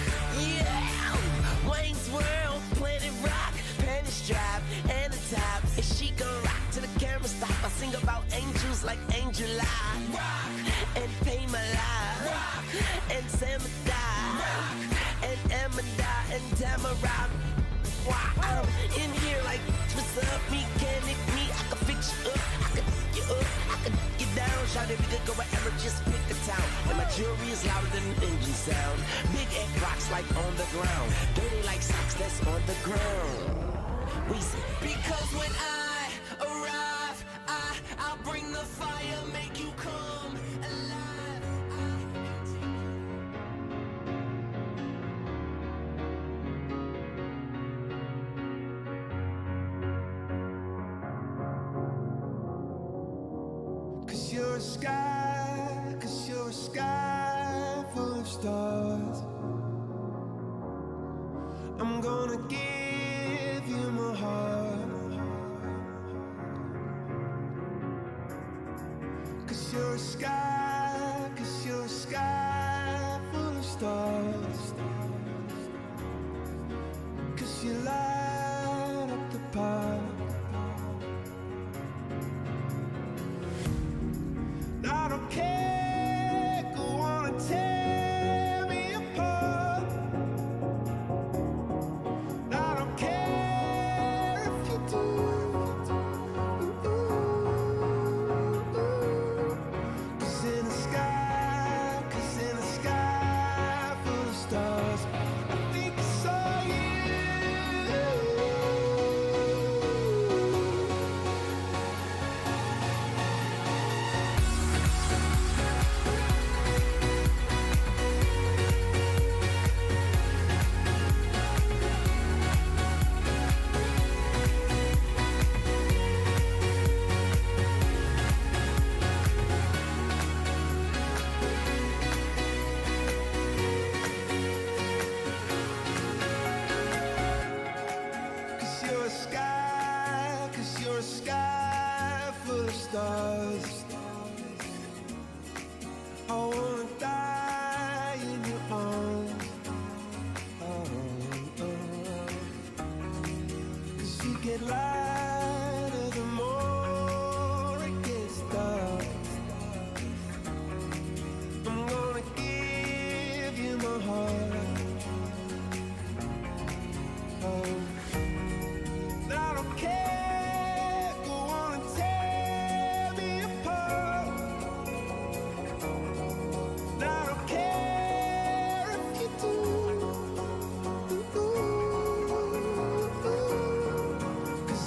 Yeah, Wayne's World, Planet Rock, panties drop, and the top. Is she gon' rock till the camera stop? I sing about angels like Angel Eye, rock, and Pay My Life, rock, and Samadai, rock, and Amanda, and Tamara. Why I'm in here like, what's up, mechanic me? I can fix you up, I can you up, I can get down. Shout it, we could go wherever, just pick a town. And my jewelry is louder than an engine sound. Big egg rocks like on the ground, dirty like socks that's on the ground. We say, because when I arrive, I'll bring the fire, make you come alive. Cause you're a sky full of stars. I'm gonna give you my heart. Cause you're a sky full of stars. Cause you light up the park. I don't care, go on and tear me apart. I don't care if you do. Cause in the sky full of stars, I think I saw you. Cause you're a sky full of stars. I wanna die in your arms. Cause you get lighter the more it gets dark. I'm gonna give you my heart. I don't care, go on and tear me apart. I don't care if you do. Cause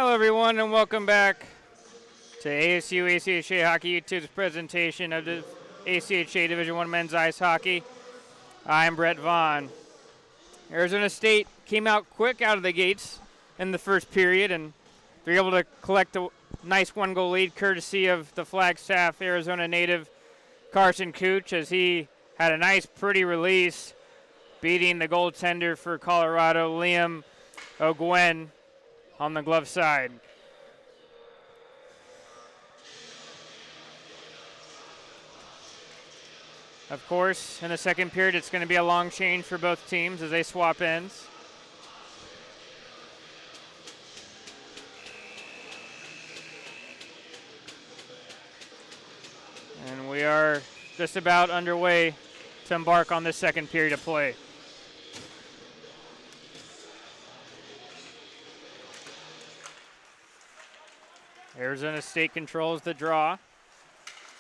Hello, everyone, and welcome back to ASU ACHA Hockey YouTube's presentation of the ACHA Division I Men's Ice Hockey. I'm Brett Vaughn. Arizona State came out quick out of the gates in the first period, and they're able to collect a nice one-goal lead courtesy of the Flagstaff, Arizona native Carson Cooch, as he had a nice, pretty release, beating the goaltender for Colorado, Liam O'Gwen, on the glove side. Of course, in the second period, it's going to be a long change for both teams as they swap ends. And we are just about underway to embark on this second period of play. Arizona State controls the draw.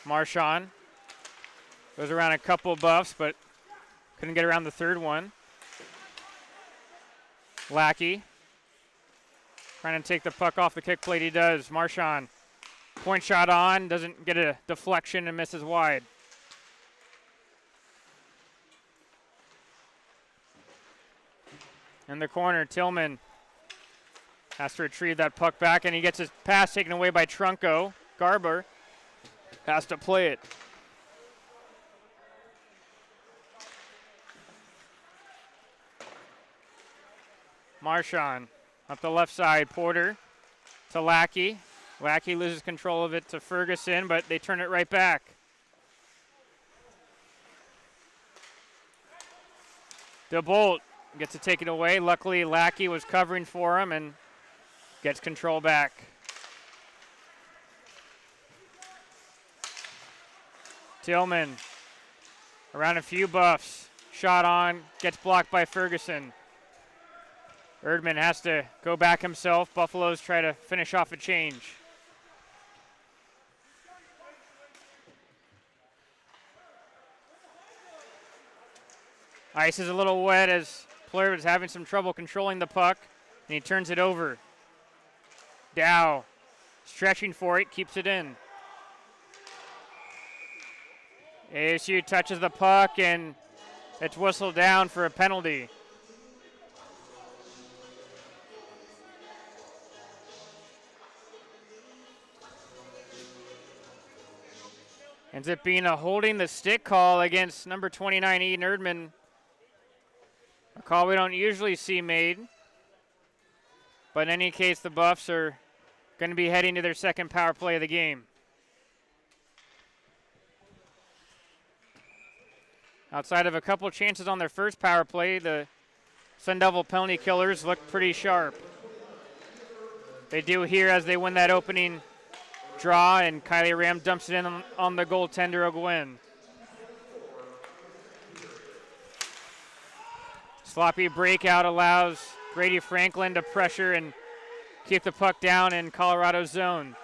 Marchand goes around a couple buffs, but couldn't get around the third one. Lackey trying to take the puck off the kick plate. He does. Marchand, point shot on, doesn't get a deflection and misses wide. In the corner, Tillman has to retrieve that puck back, and he gets his pass taken away by Trunco. Garber has to play it. Marchand up the left side. Porter to Lackey. Lackey loses control of it to Ferguson, but they turn it right back. DeBolt gets it taken away. Luckily, Lackey was covering for him and gets control back. Tillman around a few buffs. Shot on, gets blocked by Ferguson. Erdman has to go back himself. Buffaloes try to finish off a change. Ice is a little wet as Plurb is having some trouble controlling the puck, and he turns it over. Dow stretching for it, keeps it in. ASU touches the puck, and it's whistled down for a penalty. Ends up being a holding the stick call against number 29, Eden Erdman. A call we don't usually see made. But in any case, the Buffs are going to be heading to their second power play of the game. Outside of a couple chances on their first power play, the Sun Devil penalty killers look pretty sharp. They do here as they win that opening draw, and Kylie Ram dumps it in on the goaltender, O'Gwen. Sloppy breakout allows Grady Franklin to pressure and keep the puck down in Colorado's zone.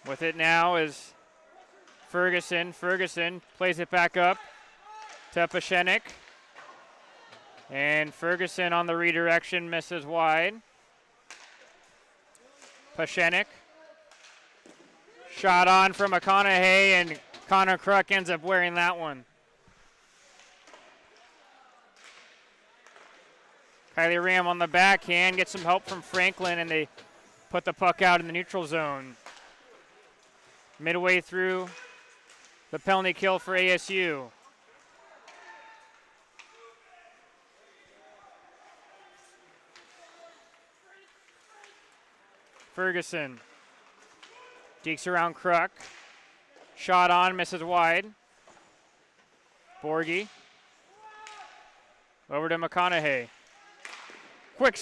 With it now is Ferguson. Ferguson plays it back up to Pashenik. And Ferguson on the redirection misses wide. Pashenik. Shot on from McConaughey, and Connor Kruk ends up wearing that one. Kylie Ram on the backhand, gets some help from Franklin, and they put the puck out in the neutral zone. Midway through the penalty kill for ASU. Ferguson dekes around Kruk. Shot on, misses wide. Borgie. Over to McConaughey. Quick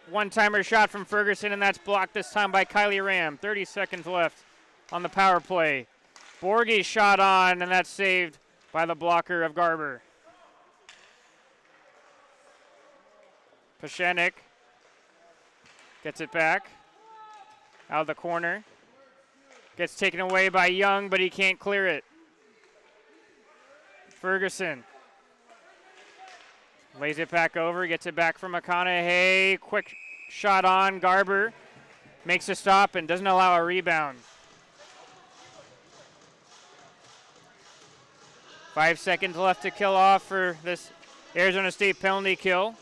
one-timer shot from Ferguson, and that's blocked this time by Kylie Ram. 30 seconds left on the power play. Borgie shot on, and that's saved by the blocker of Garber. Pashenik gets it back. Out of the corner. Gets taken away by Young, but he can't clear it. Ferguson lays it back over, gets it back from McConaughey. Quick shot on. Garber makes a stop and doesn't allow a rebound. 5 seconds left to kill off for this Arizona State penalty kill.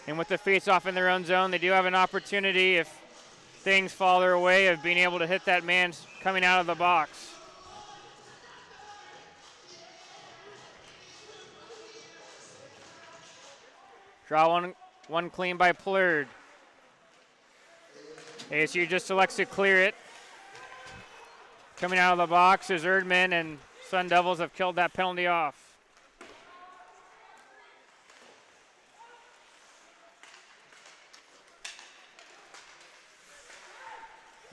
And with the face-off in their own zone, they do have an opportunity, if things fall their way, of being able to hit that man coming out of the box. Draw one clean by Plurd. ASU just elects to clear it. Coming out of the box is Erdman, and Sun Devils have killed that penalty off.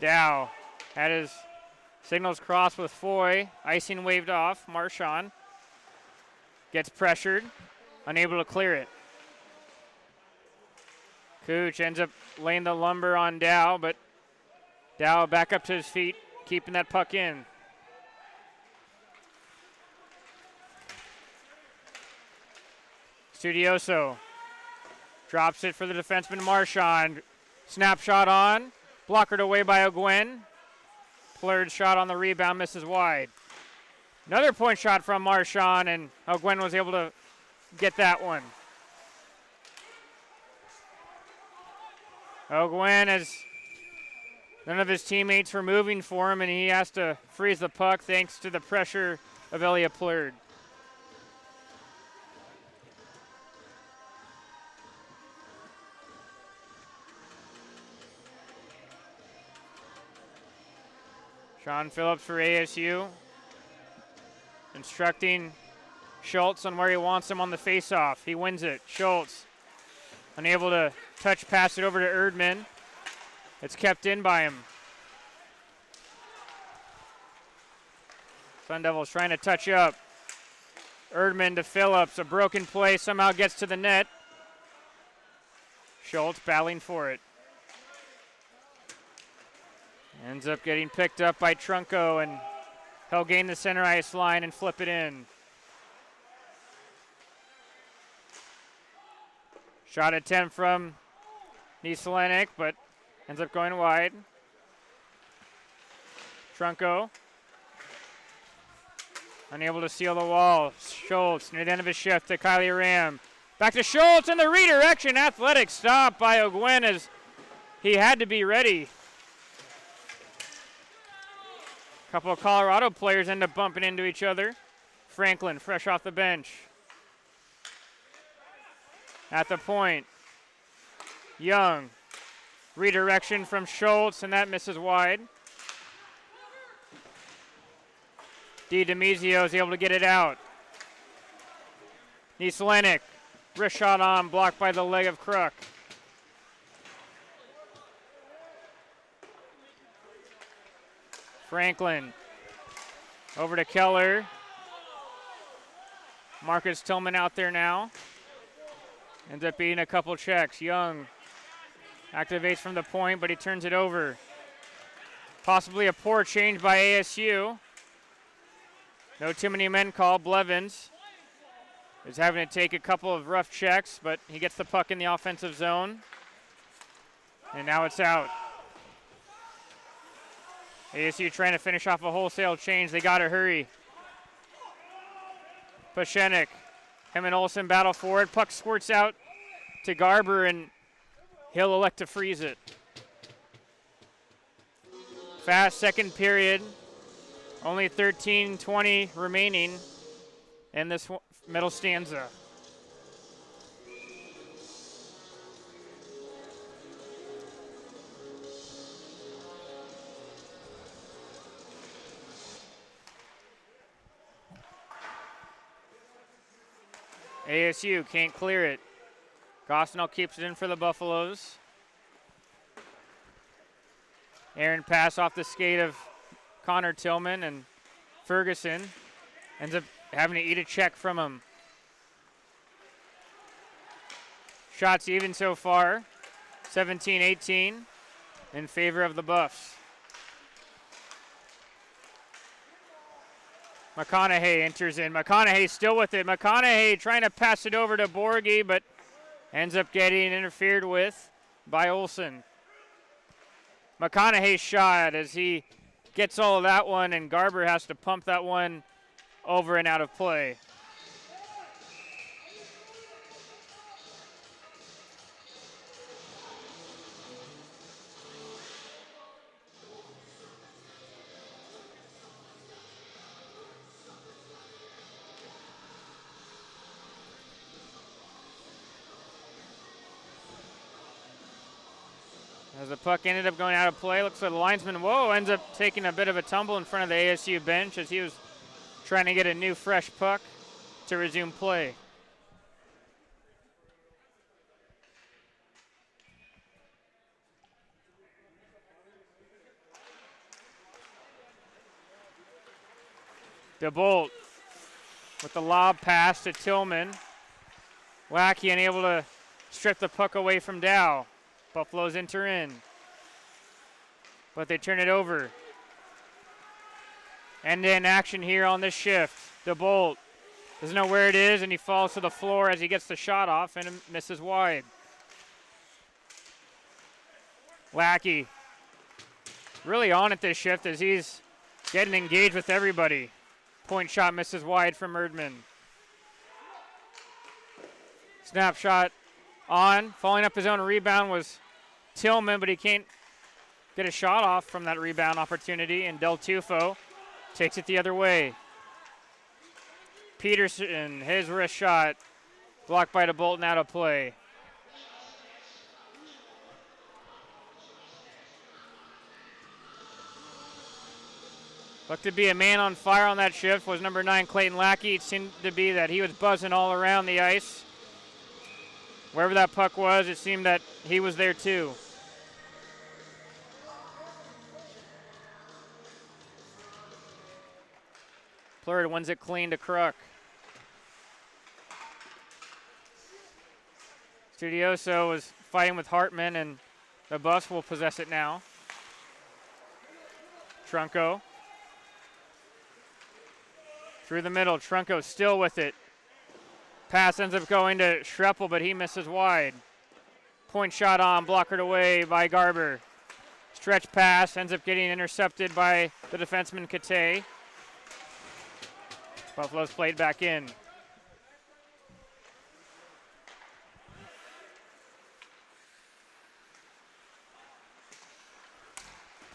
Dow had his signals crossed with Foy. Icing waved off. Marchand gets pressured, unable to clear it. Cooch ends up laying the lumber on Dow, but Dow back up to his feet, keeping that puck in. Studioso drops it for the defenseman Marchand. Snapshot on, blockered away by O'Gwen. Plurd's shot on the rebound misses wide. Another point shot from Marchand, and O'Gwen was able to get that one. O'Gwen, as none of his teammates were moving for him, and he has to freeze the puck thanks to the pressure of Elliot Plurd. Sean Phillips for ASU, instructing Schultz on where he wants him on the faceoff. He wins it. Schultz unable to touch pass it over to Erdman. It's kept in by him. Sun Devils trying to touch up. Erdman to Phillips. A broken play, somehow gets to the net. Schultz battling for it. Ends up getting picked up by Trunco, and he'll gain the center ice line and flip it in. Shot attempt from Niselenik, but ends up going wide. Trunco unable to seal the wall. Schultz near the end of his shift to Kylie Ram. Back to Schultz in the redirection. Athletic stop by O'Gwen as he had to be ready. A couple of Colorado players end up bumping into each other. Franklin fresh off the bench. At the point, Young. Redirection from Schultz, and that misses wide. DiDemizio is able to get it out. Niselenik, wrist shot on, blocked by the leg of Kruk. Franklin over to Keller. Marcus Tillman out there now. Ends up beating a couple checks. Young activates from the point, but he turns it over. Possibly a poor change by ASU. No too many men called. Blevins is having to take a couple of rough checks, but he gets the puck in the offensive zone. And now it's out. ASU trying to finish off a wholesale change. They got to hurry. Pashenik, him and Olsen battle for it. Puck squirts out to Garber, and he'll elect to freeze it. Fast second period. Only 13:20 remaining in this middle stanza. ASU can't clear it. Gosnell keeps it in for the Buffaloes. Aaron pass off the skate of Connor Tillman, and Ferguson ends up having to eat a check from him. Shots even so far, 17-18 in favor of the Buffs. McConaughey enters in. McConaughey still with it. McConaughey trying to pass it over to Borgie, but ends up getting interfered with by Olsen. McConaughey's shot as he gets all of that one, and Garber has to pump that one over and out of play. As the puck ended up going out of play, looks like the linesman, ends up taking a bit of a tumble in front of the ASU bench as he was trying to get a new fresh puck to resume play. DeBolt with the lob pass to Tillman. Lackey unable to strip the puck away from Dow. Buffaloes enter in, but they turn it over. And in action here on this shift. DeBolt doesn't know where it is, and he falls to the floor as he gets the shot off and misses wide. Lackey really on it this shift as he's getting engaged with everybody. Point shot misses wide from Erdman. Snapshot on. Following up his own rebound was Tillman, but he can't get a shot off from that rebound opportunity, and Del Tufo takes it the other way. Peterson, his wrist shot, blocked by DeBolt and out of play. Looked to be a man on fire on that shift was number 9, Clayton Lackey. It seemed to be that he was buzzing all around the ice. Wherever that puck was, it seemed that he was there too. Plurd wins it clean to Kruk. Studioso was fighting with Hartman, and the Buffs will possess it now. Trunco. Through the middle, Trunco still with it. Pass ends up going to Schreppel, but he misses wide. Point shot on, blockered away by Garber. Stretch pass ends up getting intercepted by the defenseman Kate. Buffalo's played back in.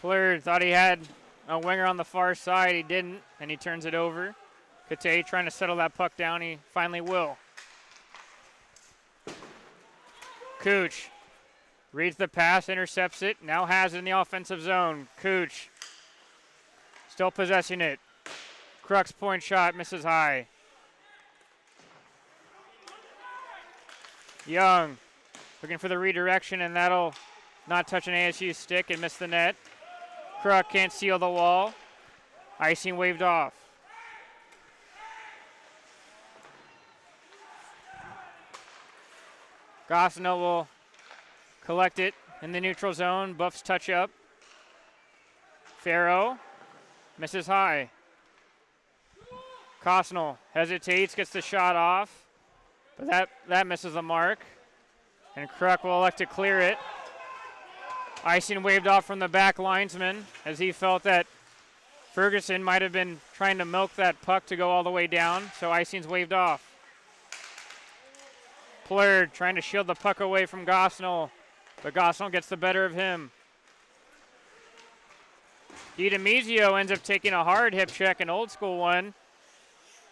Plurd thought he had a winger on the far side. He didn't, and he turns it over. Kate trying to settle that puck down. He finally will. Cooch reads the pass, intercepts it, now has it in the offensive zone. Cooch still possessing it. Kruk's point shot misses high. Young looking for the redirection, and that'll not touch an ASU stick and miss the net. Kruk can't seal the wall. Icing waved off. Gosnell will collect it in the neutral zone. Buffs touch up. Farrow misses high. Gosnell hesitates, gets the shot off, but that misses the mark. And Kruk will elect to clear it. Icing waved off from the back linesman as he felt that Ferguson might have been trying to milk that puck to go all the way down, so icing's waved off. Plurd trying to shield the puck away from Gosnell, but Gosnell gets the better of him. DiDomizio ends up taking a hard hip check, an old school one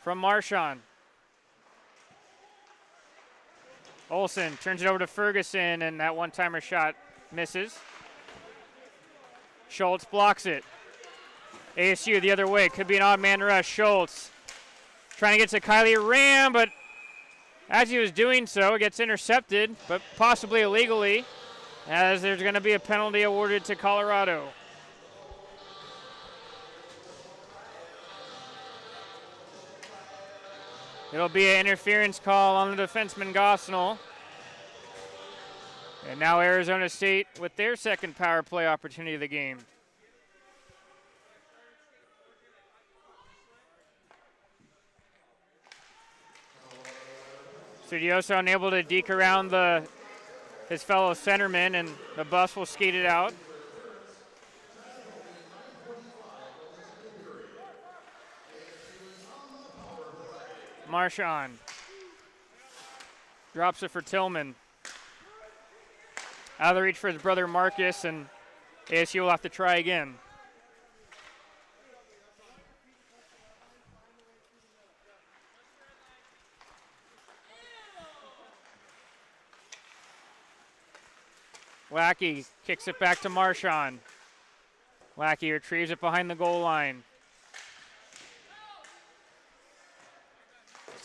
from Marchand. Olsen turns it over to Ferguson, and that one-timer shot misses. Schultz blocks it. ASU the other way, could be an odd man rush. Schultz trying to get to Kylie Ram, but as he was doing so, it gets intercepted, but possibly illegally, as there's going to be a penalty awarded to Colorado. It'll be an interference call on the defenseman Gosnell. And now Arizona State with their second power play opportunity of the game. Studioso unable to deke around his fellow centerman, and the Buffs will skate it out. Marchand drops it for Tillman. Out of the reach for his brother Marcus, and ASU will have to try again. Lackey kicks it back to Marchand. Lackey retrieves it behind the goal line.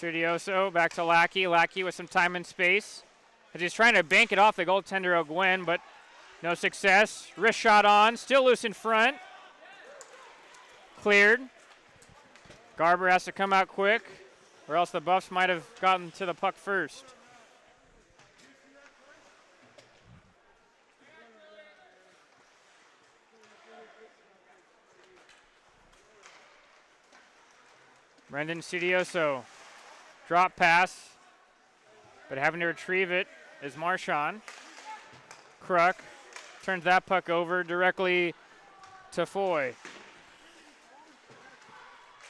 Studioso back to Lackey. Lackey with some time and space as he's trying to bank it off the goaltender O'Gwen, but no success. Wrist shot on, still loose in front. Cleared. Garber has to come out quick, or else the Buffs might have gotten to the puck first. Brendan Studioso. Drop pass, but having to retrieve it is Marchand. Kruk turns that puck over directly to Foy.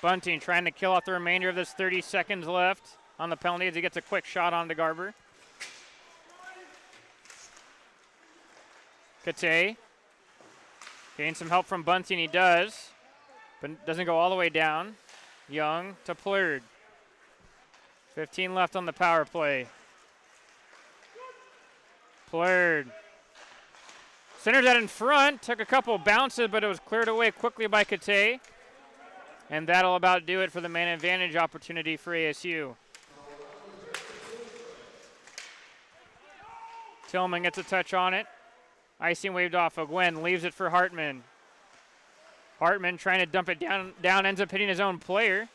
Bunting trying to kill off the remainder of this 30 seconds left on the penalty as he gets a quick shot on to Garber. Kate getting some help from Bunting, he does, but doesn't go all the way down. Young to Plurd. 15 left on the power play. Plurd centers that in front, took a couple bounces, but it was cleared away quickly by Kate. And that'll about do it for the man advantage opportunity for ASU. Tillman gets a touch on it. Icing waved off. O'Gwen leaves it for Hartman. Hartman trying to dump it down, ends up hitting his own player.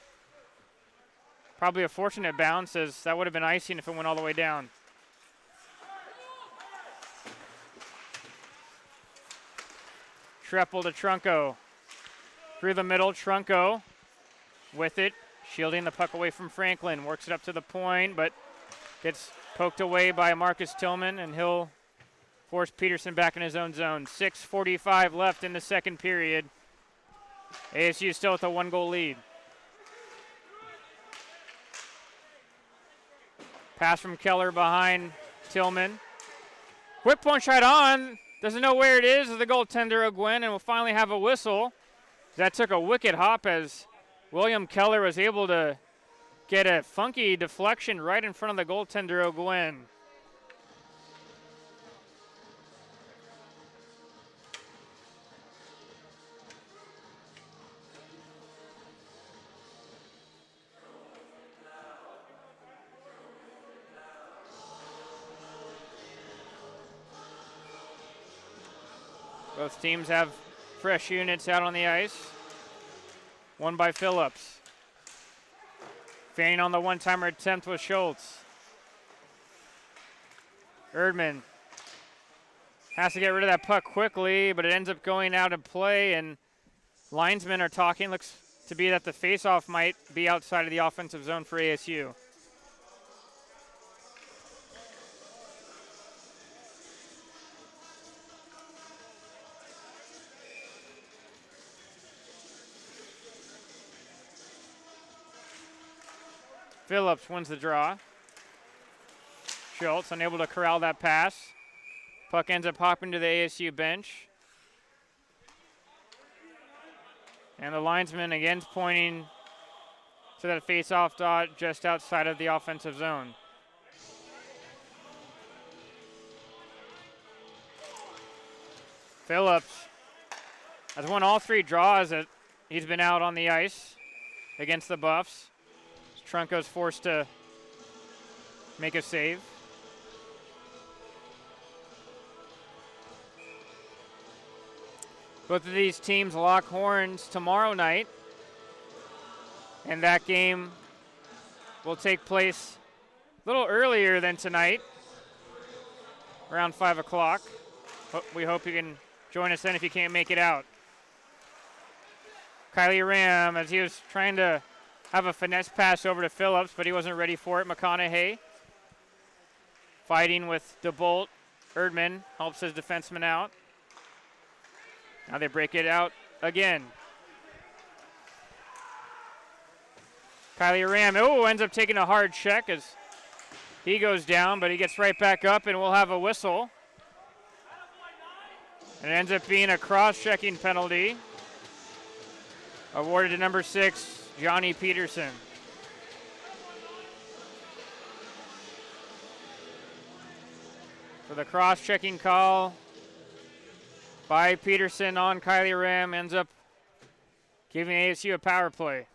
Probably a fortunate bounce, as that would have been icing if it went all the way down. Treppel to Trunco. Through the middle, Trunco with it, shielding the puck away from Franklin. Works it up to the point, but gets poked away by Marcus Tillman, and he'll force Peterson back in his own zone. 6:45 left in the second period. ASU still with a 1-goal lead. Pass from Keller behind Tillman. Quick point shot on. Doesn't know where it is. The goaltender O'Gwen, and we'll finally have a whistle. That took a wicked hop as William Keller was able to get a funky deflection right in front of the goaltender O'Gwen. Both teams have fresh units out on the ice. One by Phillips. Fanning on the one-timer attempt with Schultz. Erdman has to get rid of that puck quickly, but it ends up going out of play, and linesmen are talking. Looks to be that the faceoff might be outside of the offensive zone for ASU. Phillips wins the draw. Schultz unable to corral that pass. Puck ends up hopping to the ASU bench. And the linesman again pointing to that face-off dot just outside of the offensive zone. Phillips has won all three draws that he's been out on the ice against the Buffs. Trunco's forced to make a save. Both of these teams lock horns tomorrow night, and that game will take place a little earlier than tonight, around 5 o'clock. We hope you can join us then if you can't make it out. Kylie Ram, as he was trying to have a finesse pass over to Phillips, but he wasn't ready for it. McConaughey fighting with DeBolt. Erdman helps his defenseman out. Now they break it out again. Kylie Ram, ends up taking a hard check as he goes down, but he gets right back up, and we'll have a whistle. And it ends up being a cross-checking penalty awarded to number 6, Johnny Peterson. So the cross-checking call by Peterson on Kylie Ram ends up giving ASU a power play.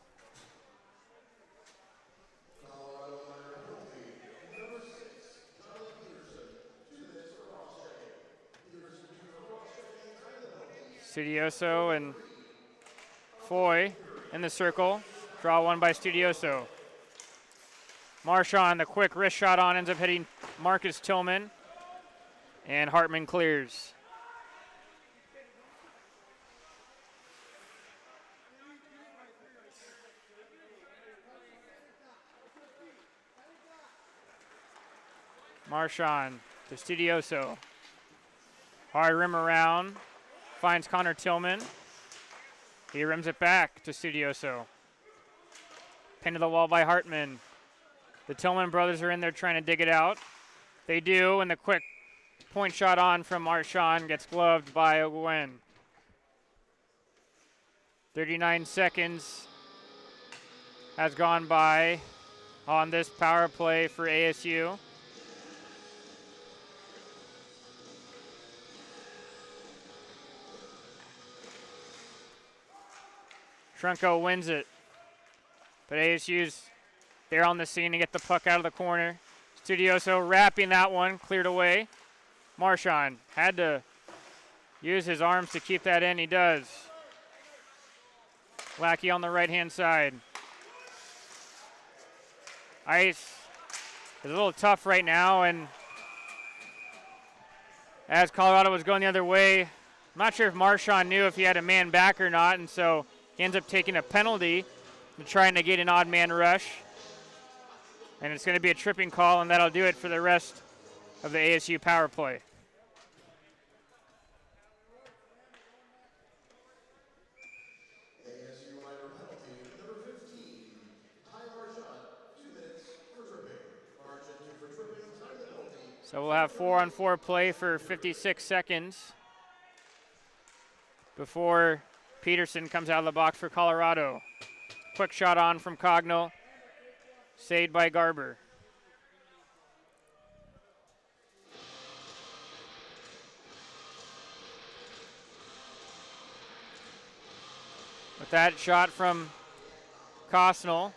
Studioso and Foy in the circle. Draw one by Studioso. Marchand, the quick wrist shot on, ends up hitting Marcus Tillman. And Hartman clears. Marchand to Studioso. Hard rim around. Finds Connor Tillman. He rims it back to Studioso. Pinned to the wall by Hartman. The Tillman brothers are in there trying to dig it out. They do, and the quick point shot on from Marchand gets gloved by Ogwen. 39 seconds has gone by on this power play for ASU. Trunco wins it, but ASU's there on the scene to get the puck out of the corner. Studioso wrapping that one, cleared away. Marchand had to use his arms to keep that in. He does. Lackey on the right-hand side. Ice is a little tough right now, and as Colorado was going the other way, I'm not sure if Marchand knew if he had a man back or not, and so he ends up taking a penalty to try and negate an odd man rush. And it's going to be a tripping call, and that'll do it for the rest of the ASU power play. ASU minor penalty, number 15, Ty Marchand, 2 minutes for tripping. Marchand 2 for tripping, time penalty. So we'll have 4-on-4 play for 56 seconds before Peterson comes out of the box for Colorado. Quick shot on from Cogno. Saved by Garber. With that shot from Costnell,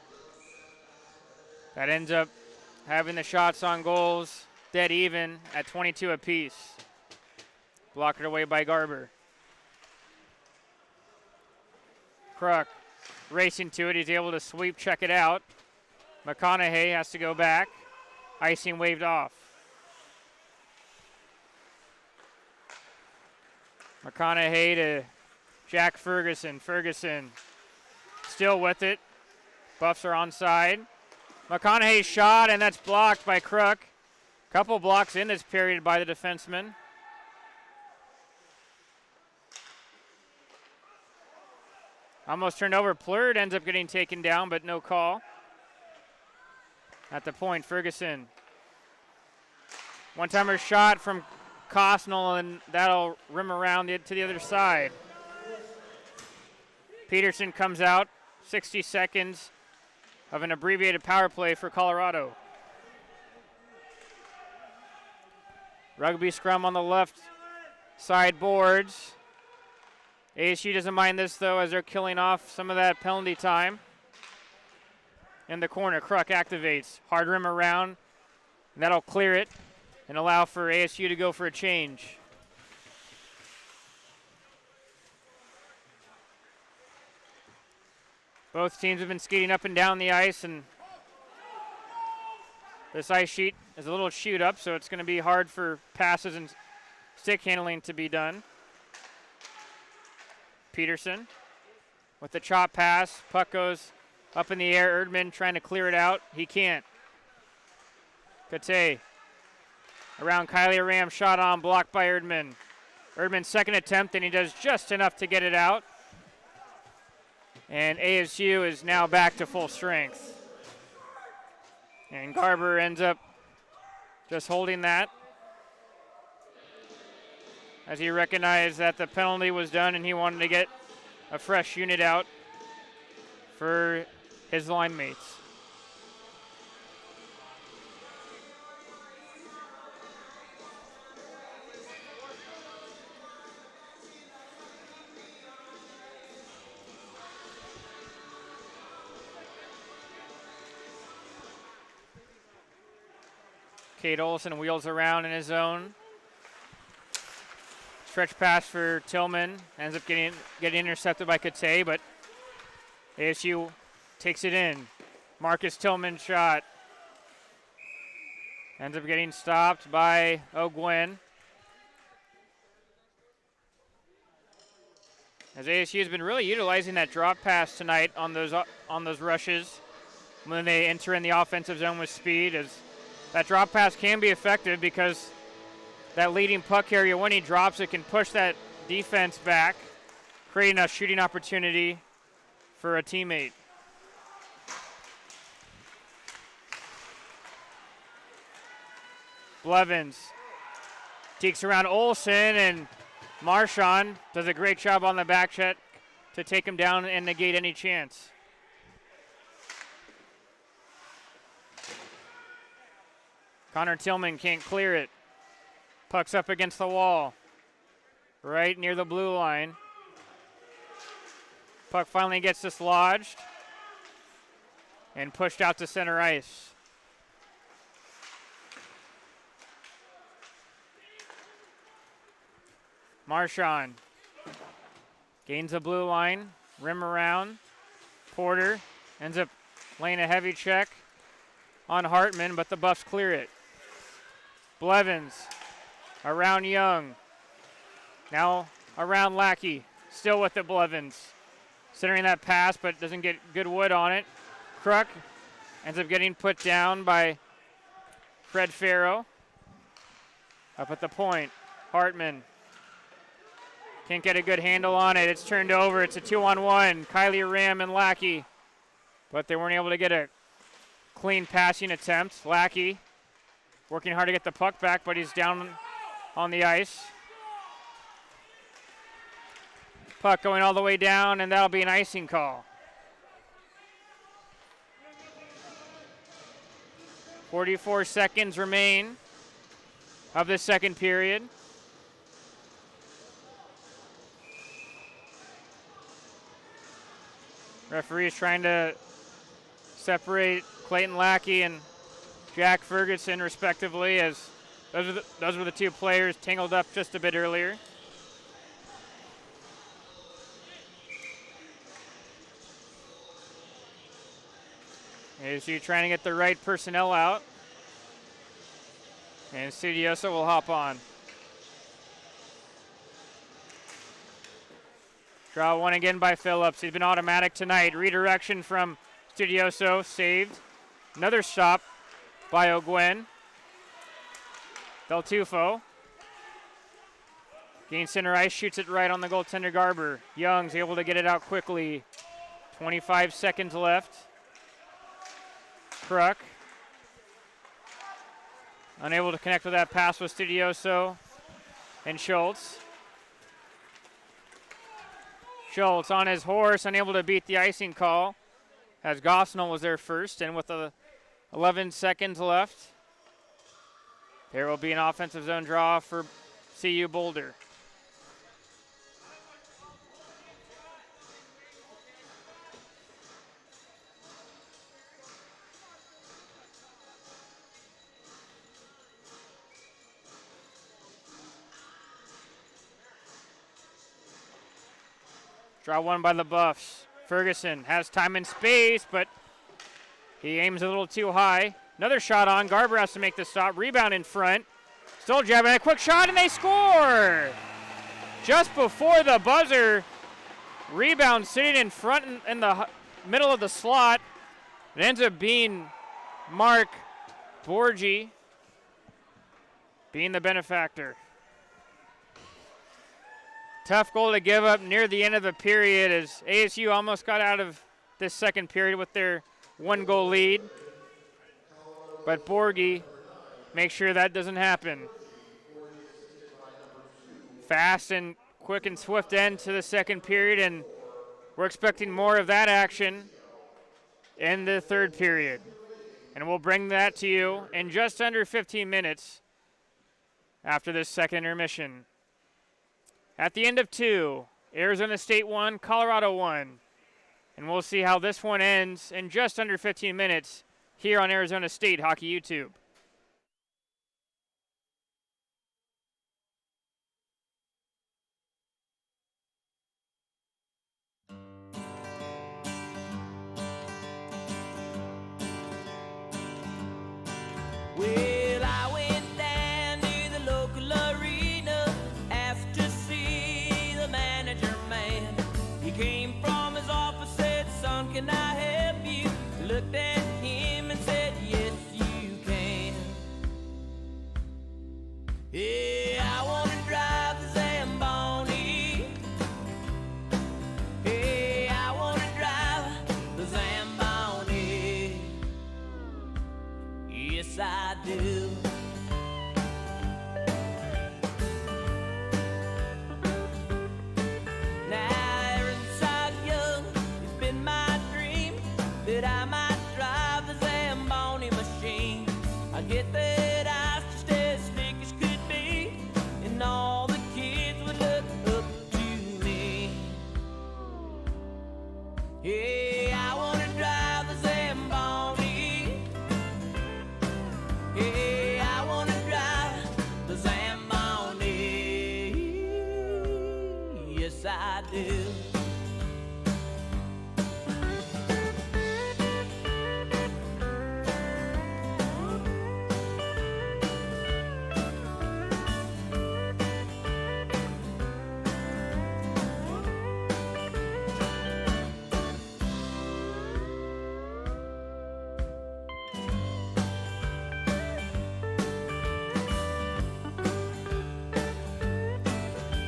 that ends up having the shots on goals dead even at 22 apiece. Blocked away by Garber. Kruk racing to it. He's able to sweep, check it out. McConaughey has to go back. Icing waved off. McConaughey to Jack Ferguson. Ferguson still with it. Buffs are onside. McConaughey's shot, and that's blocked by Kruk. Couple blocks in this period by the defenseman. Almost turned over. Plurd ends up getting taken down, but no call. At the point, Ferguson. One-timer shot from Costnell, and that'll rim around to the other side. Peterson comes out. 60 seconds of an abbreviated power play for Colorado. Rugby scrum on the left side boards. ASU doesn't mind this, though, as they're killing off some of that penalty time. In the corner, Kruk activates. Hard rim around. And that'll clear it and allow for ASU to go for a change. Both teams have been skating up and down the ice, and this ice sheet is a little chewed up, so it's going to be hard for passes and stick handling to be done. Peterson with the chop pass. Puck goes up in the air. Erdman trying to clear it out. He can't. Kate Around Kylie Ram, shot on, blocked by Erdman. Erdman's second attempt, and he does just enough to get it out. And ASU is now back to full strength. And Garber ends up just holding that, as he recognized that the penalty was done and he wanted to get a fresh unit out for his line mates. Cade Olson wheels around in his zone. Stretch pass for Tillman. Ends up getting intercepted by Kate, but ASU takes it in. Marcus Tillman shot. Ends up getting stopped by O'Gwen. As ASU has been really utilizing that drop pass tonight on those rushes when they enter in the offensive zone with speed, as that drop pass can be effective because that leading puck carrier, when he drops, it can push that defense back, creating a shooting opportunity for a teammate. Blevins takes around Olsen, and Marchand does a great job on the back check to take him down and negate any chance. Connor Tillman can't clear it. Puck's up against the wall, right near the blue line. Puck finally gets dislodged and pushed out to center ice. Marchand gains the blue line, rim around. Porter ends up laying a heavy check on Hartman, but the Buffs clear it. Blevins around Young. Now around Lackey. Still with it, Blevins. Centering that pass, but doesn't get good wood on it. Kruk ends up getting put down by Fred Farrow. Up at the point, Hartman can't get a good handle on it. It's turned over. It's a 2-on-1. Kylie Ram and Lackey, but they weren't able to get a clean passing attempt. Lackey working hard to get the puck back, but he's down on the ice. Puck going all the way down, and that'll be an icing call. 44 seconds remain of the second period. Referees trying to separate Clayton Lackey and Jack Ferguson respectively, as those were the two players tangled up just a bit earlier. ASU trying to get the right personnel out, and Studioso will hop on. Draw one again by Phillips. He's been automatic tonight. Redirection from Studioso, saved. Another stop by O'Gwen. Del Tufo gains center ice, shoots it right on the goaltender Garber. Young's able to get it out quickly. 25 seconds left. Kruk unable to connect with that pass with Studioso and Schultz. Schultz on his horse, unable to beat the icing call, as Gosnell was there first, and with 11 seconds left, there will be an offensive zone draw for CU Boulder. Draw one by the Buffs. Ferguson has time and space, but he aims a little too high. Another shot on. Garber has to make the stop. Rebound in front. Still jabbing a quick shot, and they score! Just before the buzzer. Rebound sitting in front in the middle of the slot. It ends up being Mark Borgi. being the benefactor. Tough goal to give up near the end of the period as ASU almost got out of this second period with their 1-goal lead. But Borgie makes sure that doesn't happen. Fast and quick and swift end to the second period, and we're expecting more of that action in the third period. And we'll bring that to you in just under 15 minutes after this second intermission. At the end of 2, Arizona State 1, Colorado 1. And we'll see how this one ends in just under 15 minutes here on Arizona State Hockey YouTube. Well, I went down to the local arena, asked to see the manager man. He came from his office, said, "Son, can I help you?" Looked at him and said, "Yes, you can." Yeah, I want to drive the Zamboni. Yeah, I want to drive the Zamboni. Yes, I do. Now, ever since I was young, it's been my dream that I might drive the Zamboni machine. I get that ice just as thick as could be, and all the kids would look up to me. Yeah, I want to drive the Zamboni. Yeah, I want to drive the Zamboni. Yes, I do.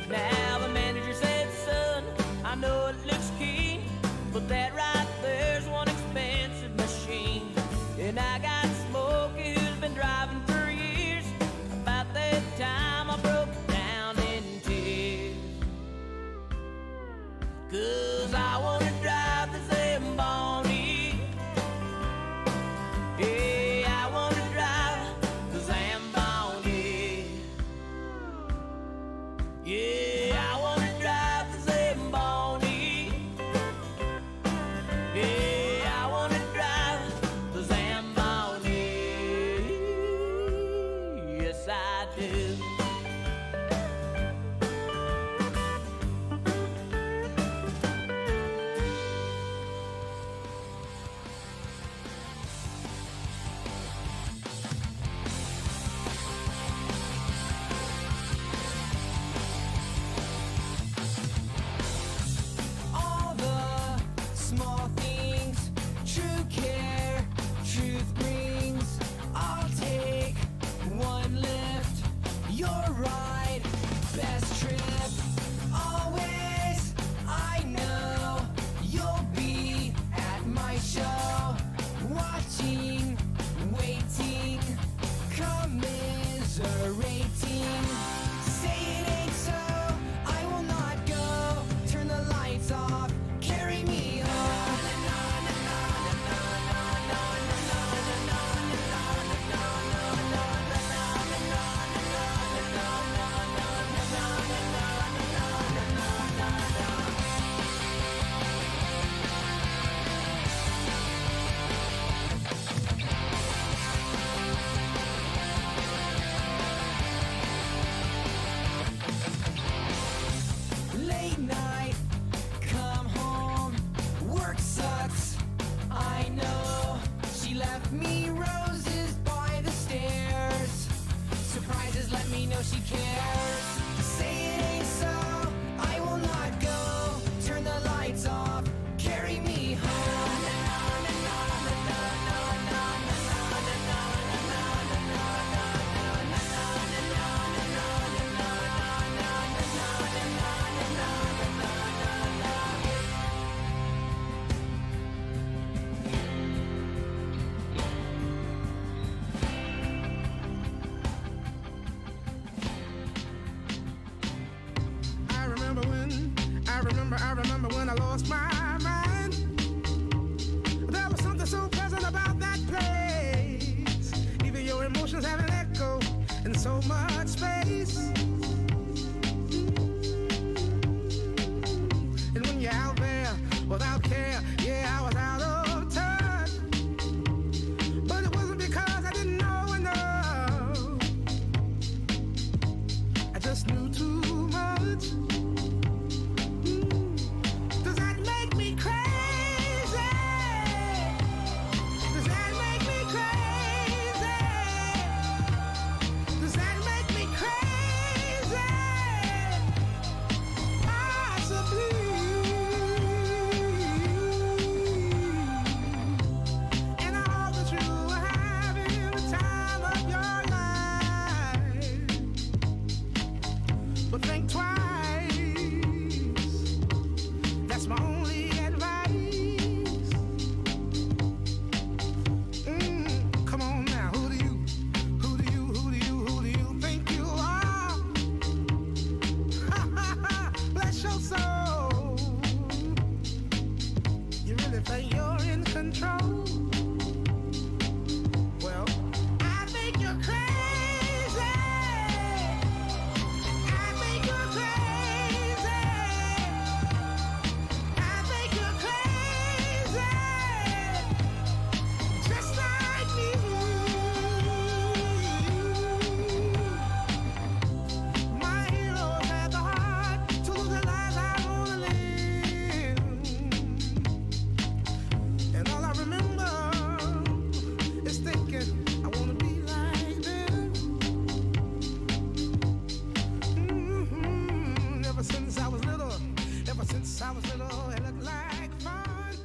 Now the manager said, "Son, I know it looks keen, but that right there's one expensive machine." And I got Smokey who's been driving for years. About that time I broke down in tears. 'Cause I wanna drive the Zamboni. Yeah, I wanna drive the Zamboni. Yeah, I wanna drive the Zamboni. Yeah, I wanna drive the Zamboni. Yes, I do. lost my mind. There was something so pleasant about that place. Even your emotions have an echo in so much space. And when you're out there without care, yeah, I was out of touch. But it wasn't because I didn't know enough. I just knew too much. Does that make me crazy? Does that make me crazy? Does that make me crazy? Possibly. And I hope that you are having the time of your life. But think twice. That's my only advice. Come on now, who do you think you are? Bless your soul. You really think you're in control? Well, I think you're crazy. I think you're crazy. I think you're crazy. Just like me. My heroes had the heart to lose their lives. I wanna live. And all I remember is thinking, I wanna be like them. Ever since I was little, it looked like fun.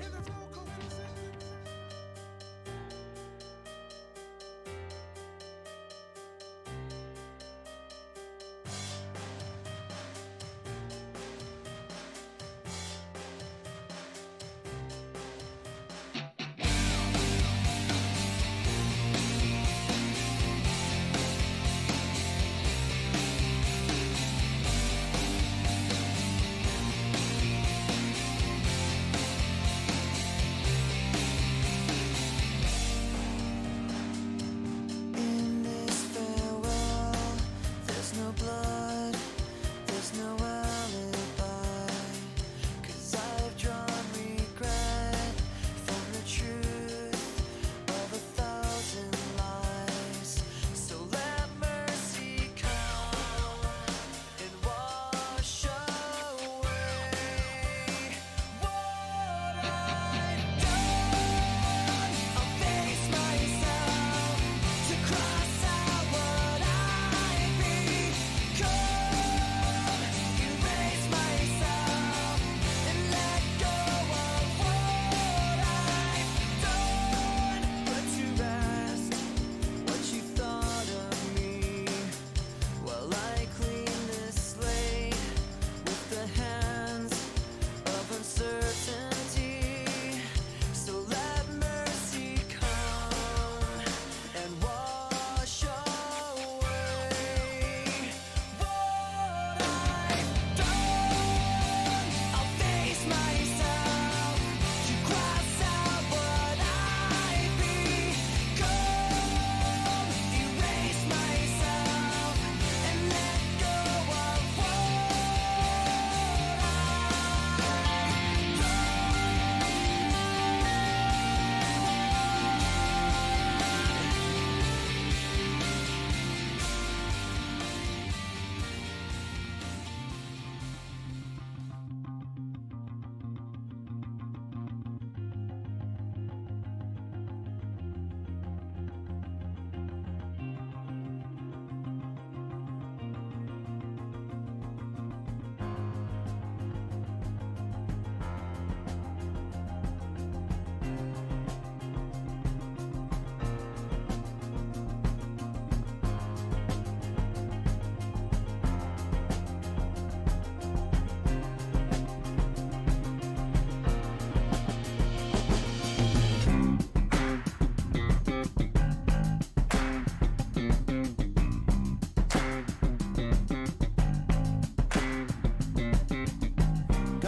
And there's no coincidence.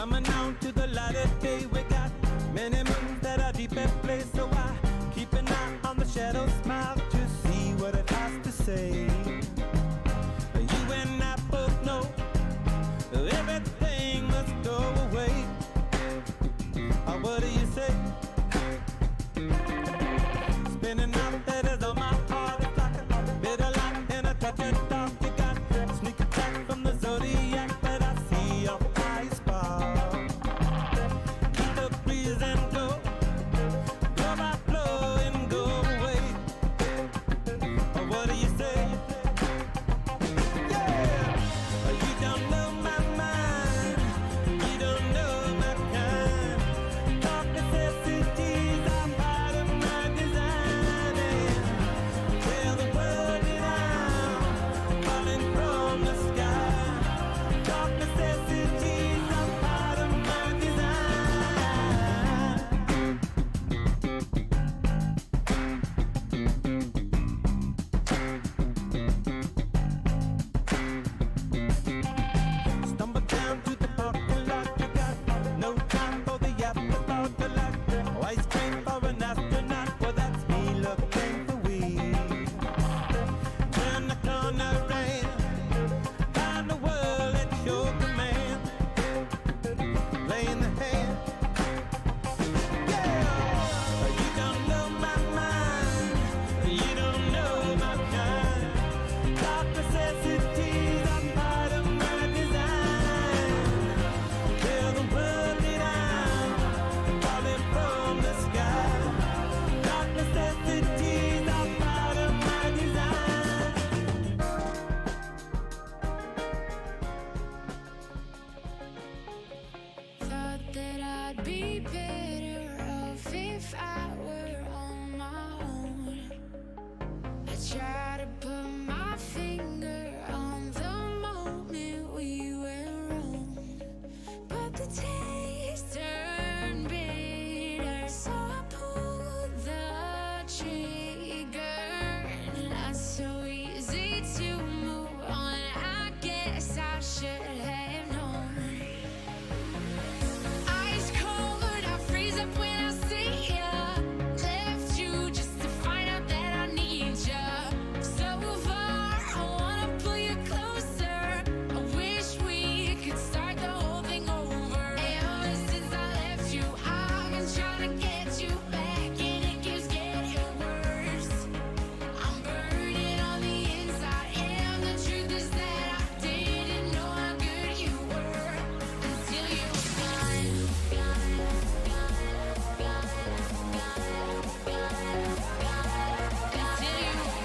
Coming on to the light of day, we got many moons that are deep at play. So I keep an eye on the shadow smile to see what it has to say. You and I both know everything must go away. What do you say? Spinning out letters on my heart, it's like a bitter light and a touch of dark. You got sneak attack from the zodiac that I see off high spark. Keep the breeze and go, blow by blow and go away. What do you say? Yeah, you don't know my mind, you don't know my kind. Dark necessities are part of my design. And tell the world that I'm falling from the sky. Dark necessities are part of my design. Stumble down to the parking lot. You got no time for the afterthought. The light, ice cream for an astronaut. Well, that's me looking for weed. Turn the corner and find the world at your command. Playing the hand. Yeah, you don't know my mind. You don't know my kind. Dark necessities are part of my design. Tell the world that I'm falling from the sky. Dark necessities are part of my design. Thought that I'd be better off if I were on my own. I try to put my finger on the moment we went wrong, but the taste turned bitter, so I pulled the trigger. Not so easy to move on. I guess I should have known. Ice cold, I freeze up when I see ya. Left you just to find out that I need ya. So far, I wanna pull you closer. I wish we could start the whole thing over. Ever since I left you, I've been trying to get you back, and it keeps getting worse. I'm burning on the inside, and the truth is that I didn't know how good you were until you were gone. Until you were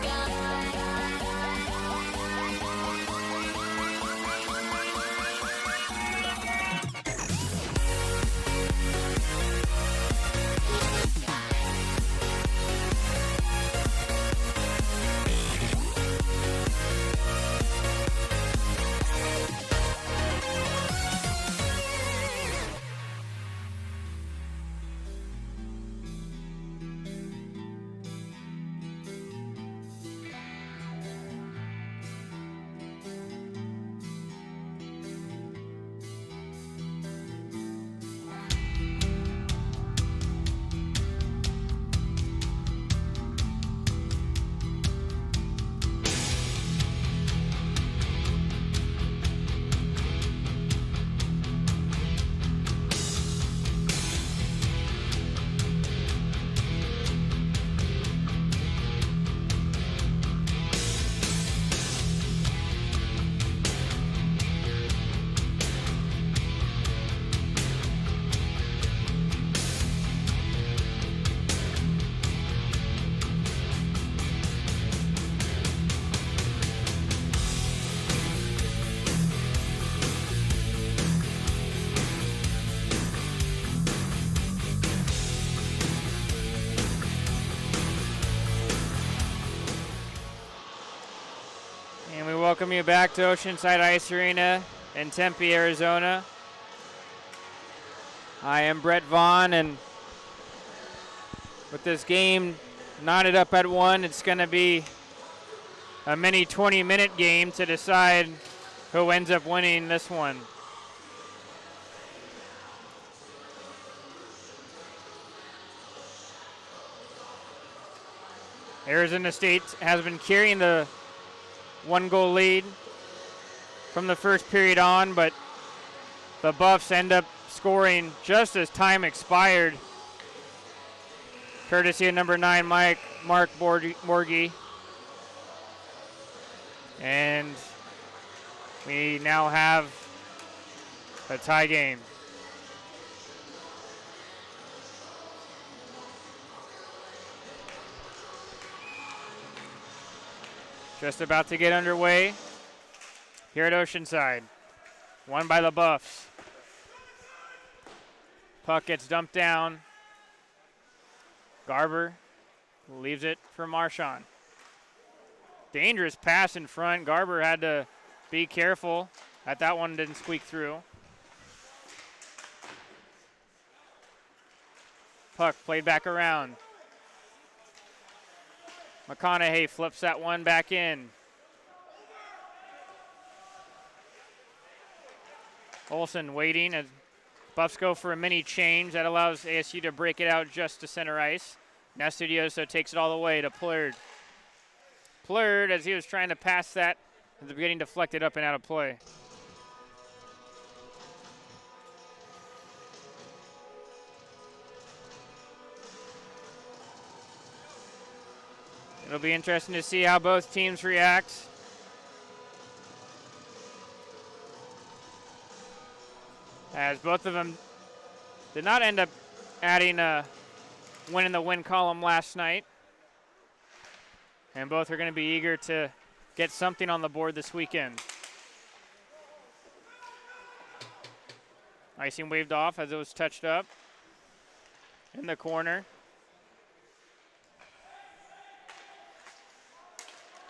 And we welcome you back to Oceanside Ice Arena in Tempe, Arizona. I am Brett Vaughn, and with this game knotted up at 1, it's going to be a mini 20-minute game to decide who ends up winning this one. Arizona State has been carrying the 1-goal lead from the first period on, but the Buffs end up scoring just as time expired, courtesy of number 9, Mark Borgie. And we now have a tie game. Just about to get underway here at Oceanside. Won by the Buffs. Puck gets dumped down. Garber leaves it for Marchand. Dangerous pass in front. Garber had to be careful that one didn't squeak through. Puck played back around. McConaughey flips that one back in. Olsen waiting as Buffs go for a mini change. That allows ASU to break it out just to center ice. Now Studioso takes it all the way to Plurd. Plurd, as he was trying to pass that, ends up getting deflected up and out of play. It'll be interesting to see how both teams react. As both of them did not end up adding a win in the win column last night. And both are going to be eager to get something on the board this weekend. Icing waved off as it was touched up in the corner.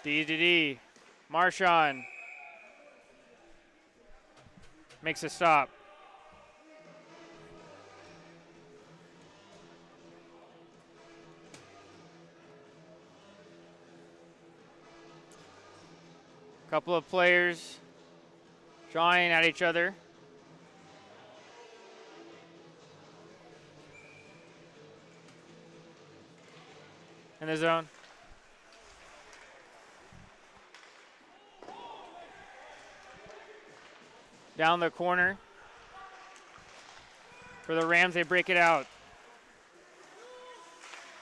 D. Marchand makes a stop. Couple of players drawing at each other. In the zone. Down the corner. For the Rams, they break it out.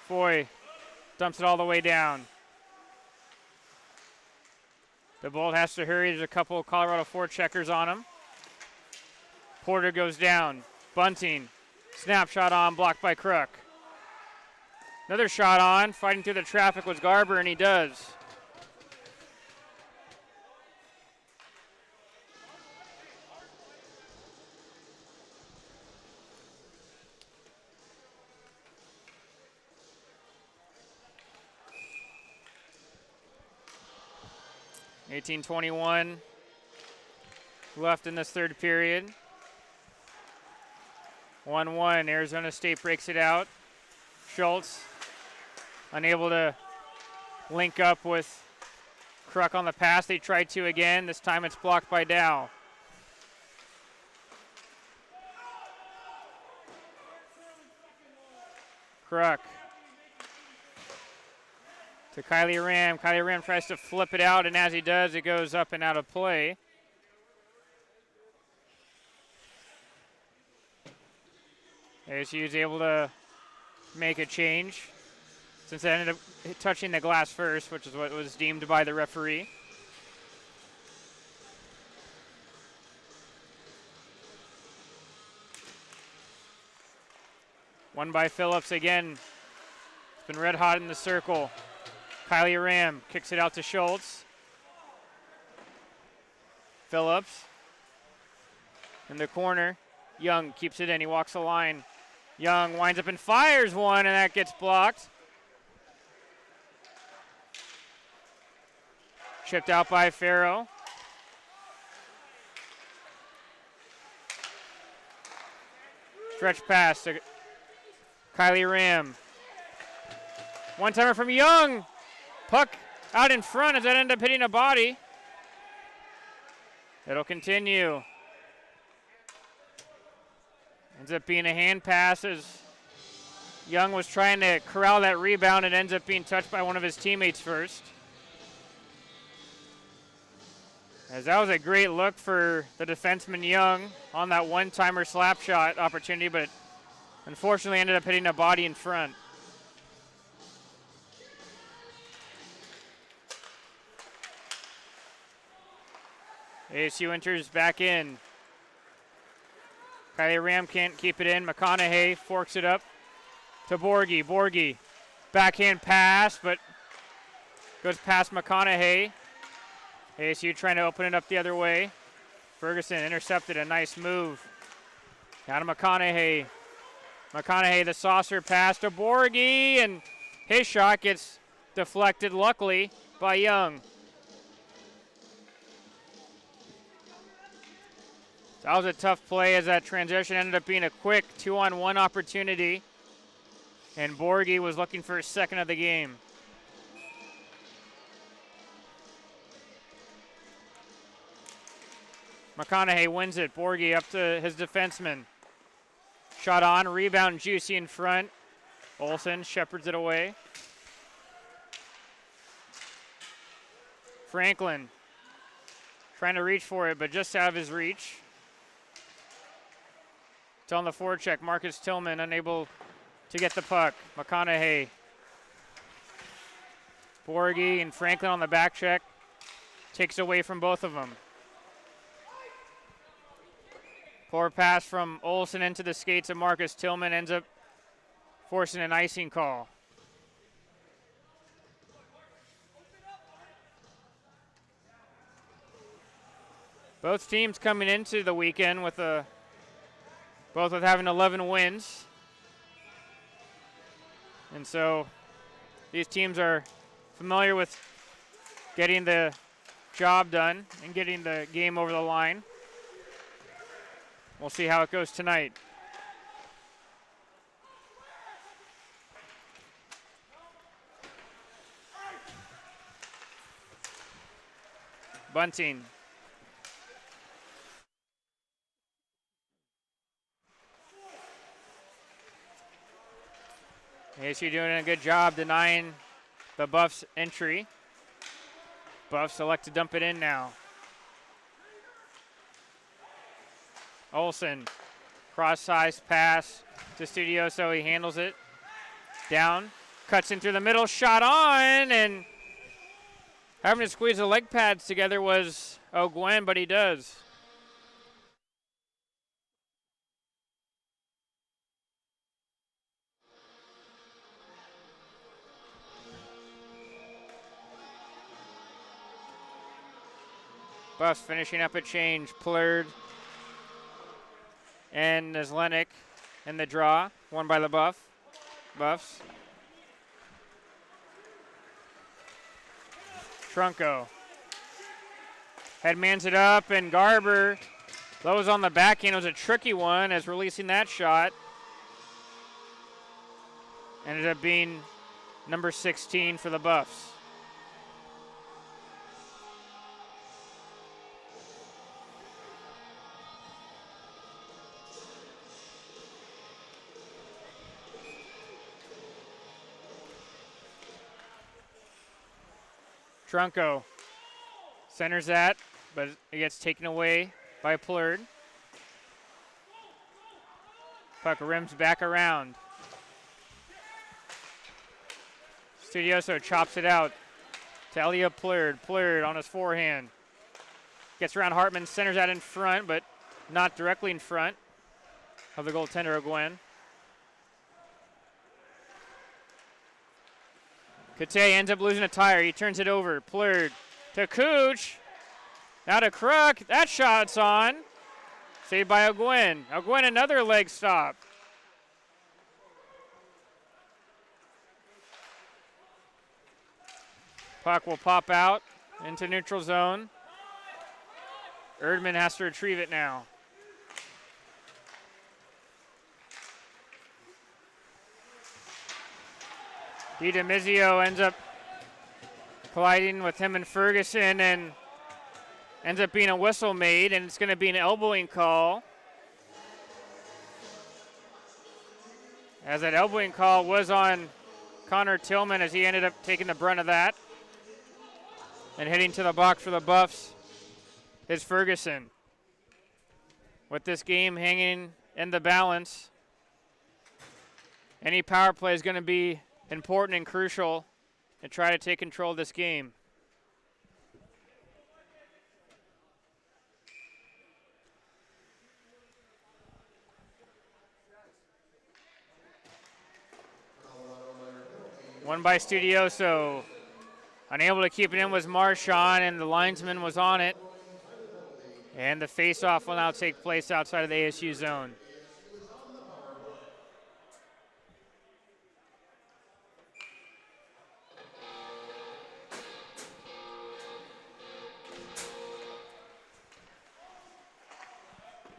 Foy dumps it all the way down. The Bolt has to hurry. There's a couple of Colorado forecheckers on him. Porter goes down. Bunting. Snapshot on, blocked by Crook. Another shot on. Fighting through the traffic was Garber, and he does. $18:21 left in this third period. 1-1. Arizona State breaks it out. Schultz unable to link up with Kruk on the pass. They tried to again. This time it's blocked by Dow. Kruk to Kylie Ram. Kylie Ram tries to flip it out, and as he does, it goes up and out of play. ASU is able to make a change since it ended up touching the glass first, which is what was deemed by the referee. One by Phillips again. It's been red hot in the circle. Kylie Ram kicks it out to Schultz. Phillips in the corner. Young keeps it in. He walks the line. Young winds up and fires one, and that gets blocked. Chipped out by Farrow. Stretch pass to Kylie Ram. One-timer from Young. Puck out in front as that ended up hitting a body. It'll continue. Ends up being a hand pass as Young was trying to corral that rebound and ends up being touched by one of his teammates first. As that was a great look for the defenseman Young on that one-timer slap shot opportunity, but unfortunately ended up hitting a body in front. ASU enters back in. Kylie Ram can't keep it in. McConaughey forks it up to Borgie. Borgie, backhand pass, but goes past McConaughey. ASU trying to open it up the other way. Ferguson intercepted, a nice move. Down to McConaughey. McConaughey, the saucer pass to Borgie, and his shot gets deflected, luckily, by Young. That was a tough play as that transition ended up being a quick 2-on-1 opportunity. And Borgie was looking for his second of the game. McConaughey wins it. Borgie up to his defenseman. Shot on, rebound Juicy in front. Olsen shepherds it away. Franklin trying to reach for it, but just out of his reach. It's on the forecheck. Marcus Tillman unable to get the puck. McConaughey. Borgie and Franklin on the back check. Takes away from both of them. Poor pass from Olsen into the skates of Marcus Tillman ends up forcing an icing call. Both teams coming into the weekend with both with having 11 wins. And so these teams are familiar with getting the job done and getting the game over the line. We'll see how it goes tonight. Bunting. ASU doing a good job denying the Buffs entry. Buffs elect to dump it in now. Olsen, cross-size pass to Studioso. He handles it. Down, cuts in through the middle, shot on, and having to squeeze the leg pads together was O'Gwen, but he does. Buffs finishing up a change. Plurd and Zelenik in the draw. Won by the Buffs. Trunco. Headmans it up, and Garber lows on the backhand. It was a tricky one as releasing that shot. Ended up being number 16 for the Buffs. Trunco centers that, but it gets taken away by Plurd. Puck rims back around. Studioso chops it out to Elliot Plurd. Plurd on his forehand. Gets around Hartman, centers that in front, but not directly in front of the goaltender, O'Gwen. Kate ends up losing a tire. He turns it over. Plurd to Cooch. Now to Kruk. That shot's on. Saved by O'Gwen. O'Gwen, another leg stop. Puck will pop out into neutral zone. Erdman has to retrieve it now. DiDomizio ends up colliding with him and Ferguson, and ends up being a whistle made, and it's going to be an elbowing call as that elbowing call was on Connor Tillman as he ended up taking the brunt of that. And heading to the box for the Buffs is Ferguson. With this game hanging in the balance, any power play is going to be important and crucial to try to take control of this game. One by Studioso. Unable to keep it in was Marchand, and the linesman was on it. And the face-off will now take place outside of the ASU zone.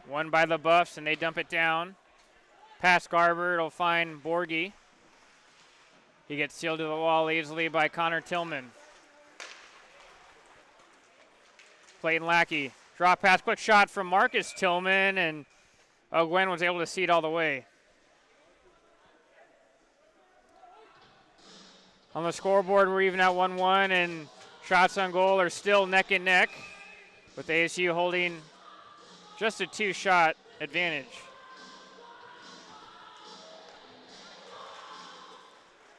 One by the Buffs, and they dump it down. Past Garber, it'll find Borgie. He gets sealed to the wall easily by Connor Tillman. Clayton Lackey, drop pass, quick shot from Marcus Tillman, and Gwen was able to see it all the way. On the scoreboard, we're even at 1-1, and shots on goal are still neck and neck, with ASU holding just a 2-shot advantage.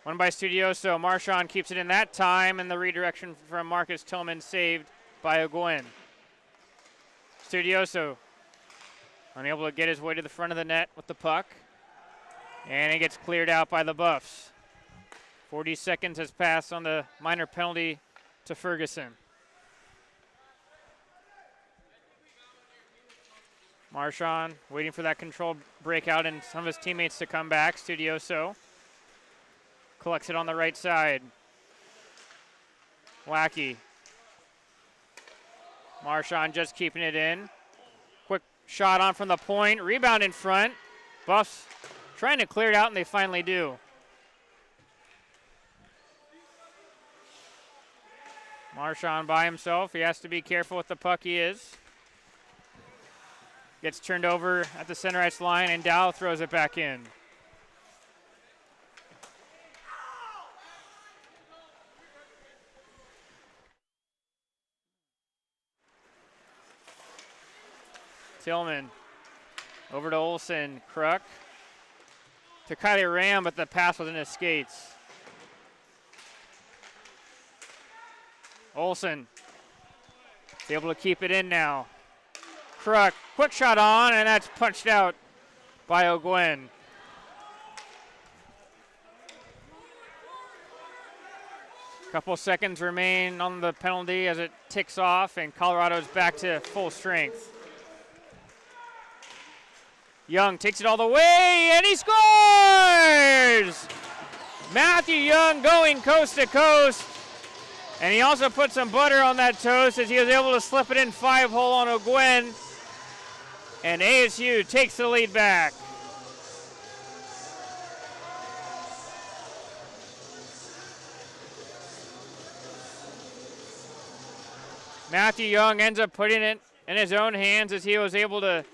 One by Studioso. Marchand keeps it in that time, and the redirection from Marcus Tillman saved by O'Gwen. Studioso unable to get his way to the front of the net with the puck, and it gets cleared out by the Buffs. 40 seconds has passed on the minor penalty to Ferguson. Marchand waiting for that controlled breakout and some of his teammates to come back. Studioso collects it on the right side. Lackey. Marchand just keeping it in. Quick shot on from the point. Rebound in front. Buffs trying to clear it out, and they finally do. Marchand by himself. He has to be careful with the puck, he is. Gets turned over at the center ice line, and Dow throws it back in. Tillman over to Olsen. Kruk to Kylie Ram, but the pass was in his skates. Olsen is able to keep it in now. Kruk, quick shot on, and that's punched out by O'Gwen. Couple seconds remain on the penalty as it ticks off, and Colorado's back to full strength. Young takes it all the way, and he scores! Matthew Young going coast to coast. And he also put some butter on that toast as he was able to slip it in 5-hole on O'Gwen. And ASU takes the lead back. Matthew Young ends up putting it in his own hands as he was able to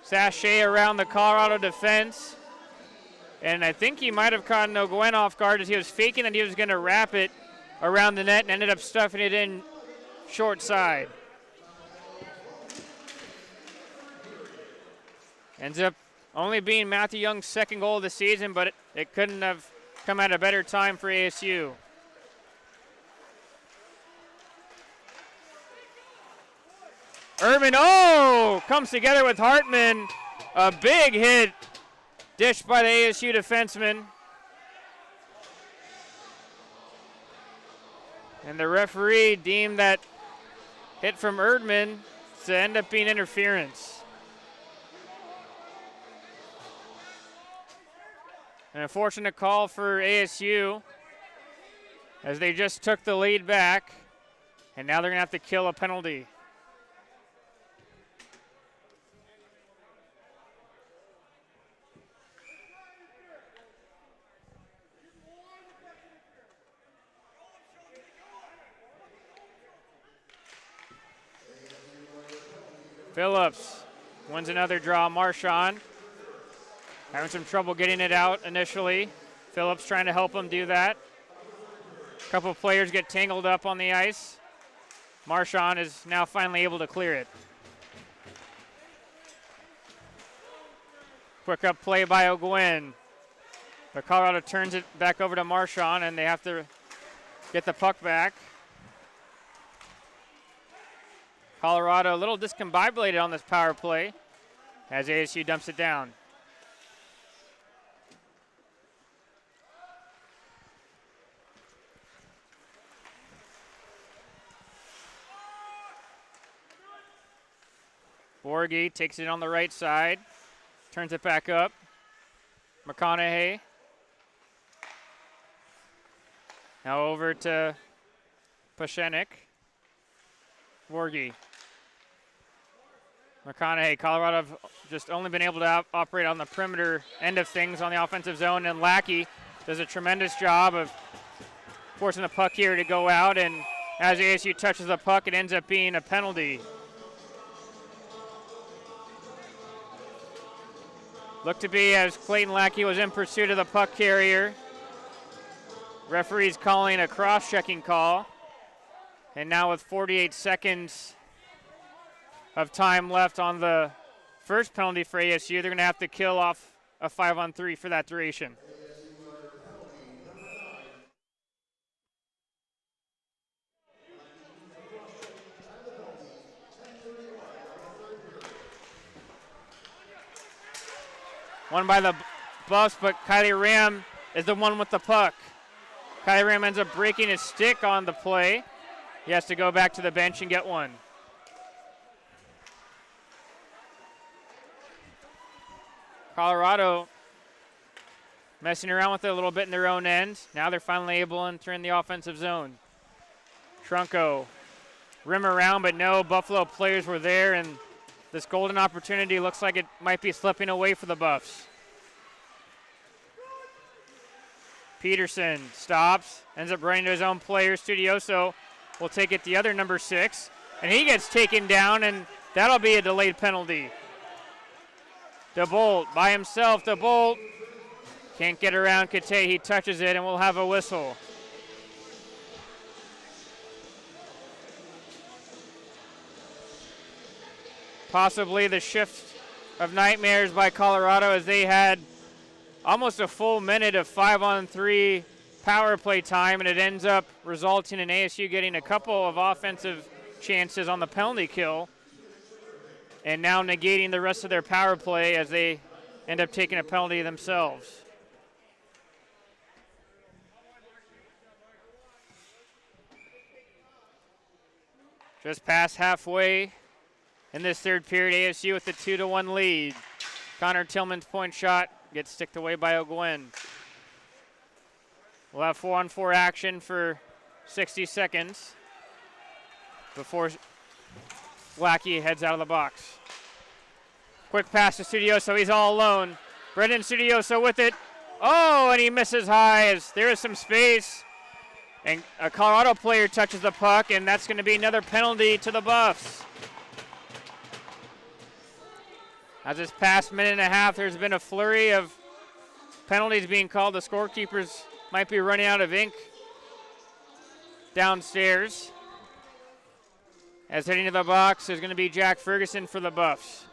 sashay around the Colorado defense. And I think he might have caught O'Gwen off guard as he was faking that he was going to wrap it around the net and ended up stuffing it in short side. Ends up only being Matthew Young's second goal of the season, but it couldn't have come at a better time for ASU. Urban, comes together with Hartman. A big hit dished by the ASU defenseman. And the referee deemed that hit from Erdman to end up being interference. An unfortunate call for ASU as they just took the lead back, and now they're going to have to kill a penalty. Phillips wins another draw. Marchand Having some trouble getting it out initially. Phillips trying to help him do that. A couple of players get tangled up on the ice. Marchand is now finally able to clear it. Quick up play by O'Gwen. But Colorado turns it back over to Marchand, and they have to get the puck back. Colorado a little discombobulated on this power play as ASU dumps it down. Borghi takes it on the right side, turns it back up. McConaughey. Now over to Pashenik. Borghi. McConaughey. Colorado have just only been able to operate on the perimeter end of things on the offensive zone, and Lackey does a tremendous job of forcing the puck here to go out, and as ASU touches the puck, it ends up being a penalty. Looked to be as Clayton Lackey was in pursuit of the puck carrier. Referee's calling a cross-checking call. And now with 48 seconds of time left on the first penalty for ASU, they're going to have to kill off a 5-on-3 for that duration. Won by the Buffs, but Kylie Ram is the one with the puck. Kylie Ram ends up breaking his stick on the play. He has to go back to the bench and get one. Colorado messing around with it a little bit in their own end. Now they're finally able to enter in the offensive zone. Trunco, rim around, but no Buffalo players were there, and this golden opportunity looks like it might be slipping away for the Buffs. Peterson stops, ends up running to his own player. Studioso will take it the other number 6, and he gets taken down, and that'll be a delayed penalty. DeBolt by himself. DeBolt can't get around Kate. He touches it, and we'll have a whistle. Possibly the shift of nightmares by Colorado, as they had almost a full minute of 5-on-3 power play time, and it ends up resulting in ASU getting a couple of offensive chances on the penalty kill, and now negating the rest of their power play as they end up taking a penalty themselves. Just past halfway in this third period, ASU with the 2-1 lead. Connor Tillman's point shot gets sticked away by O'Gwen. We'll have 4-on-4 action for 60 seconds before Lackey heads out of the box. Quick pass to Studioso. He's all alone. Brendan Studioso with it. Oh, and he misses high as there is some space. And a Colorado player touches the puck, and that's going to be another penalty to the Buffs. As this past minute and a half, there's been a flurry of penalties being called. The scorekeepers might be running out of ink downstairs. As heading to the box is going to be Jack Ferguson for the Buffs.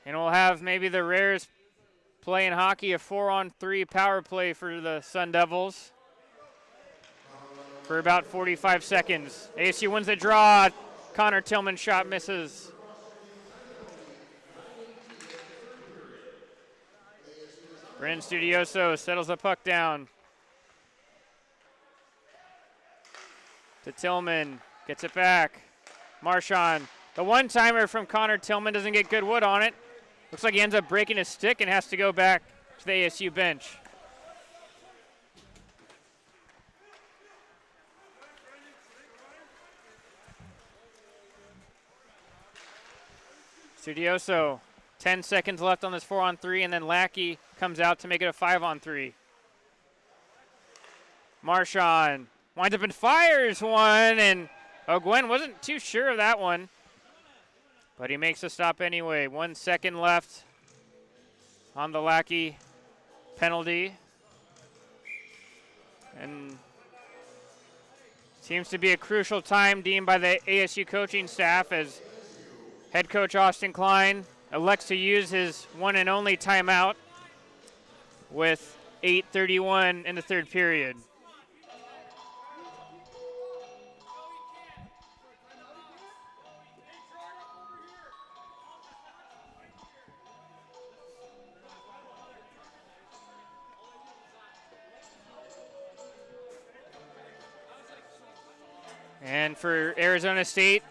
And we'll have maybe the rarest play in hockey, a 4-on-3 power play for the Sun Devils for about 45 seconds. ASU wins the draw. Connor Tillman's shot misses. Brennan Studioso settles the puck down to Tillman. Gets it back. Marchand. The one-timer from Connor Tillman doesn't get good wood on it. Looks like he ends up breaking his stick and has to go back to the ASU bench. Studioso, 10 seconds left on this 4-on-3, and then Lackey comes out to make it a 5-on-3. Marchand winds up and fires one, and Gwen wasn't too sure of that one, but he makes a stop anyway. 1 second left on the Lackey penalty. And seems to be a crucial time deemed by the ASU coaching staff as head coach Austin Klein elects to use his one and only timeout with 8:31 in the third period. And for Arizona State,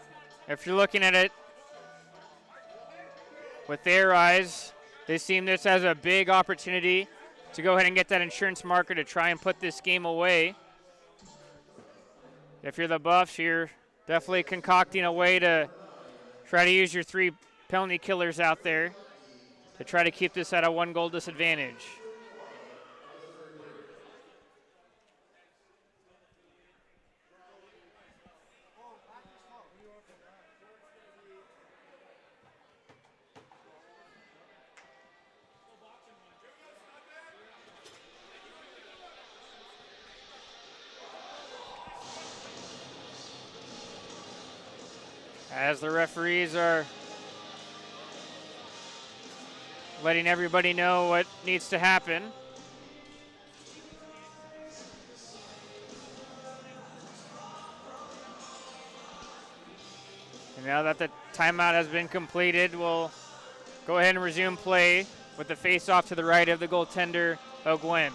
if you're looking at it with their eyes, they see this as a big opportunity to go ahead and get that insurance marker to try and put this game away. If you're the Buffs, you're definitely concocting a way to try to use your 3 penalty killers out there to try to keep this at a 1-goal disadvantage. As the referees are letting everybody know what needs to happen. And now that the timeout has been completed, we'll go ahead and resume play with the face-off to the right of the goaltender, O'Gwen.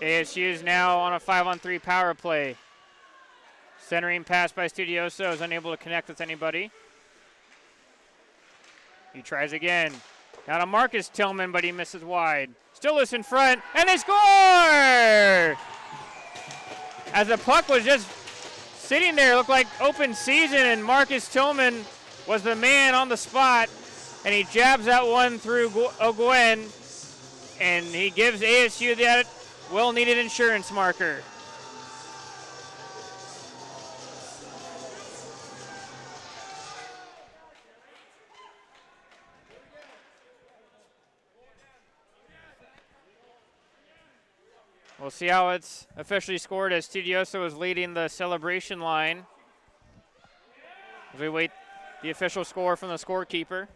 ASU is now on a 5-on-3 power play. Centering pass by Studioso is unable to connect with anybody. He tries again. Now to Marcus Tillman, but he misses wide. Stillis in front, and they score! As the puck was just sitting there, it looked like open season, and Marcus Tillman was the man on the spot, and he jabs that one through O'Gwen, and he gives ASU that well-needed insurance marker. We'll see how it's officially scored as Studioso is leading the celebration line as we wait the official score from the scorekeeper.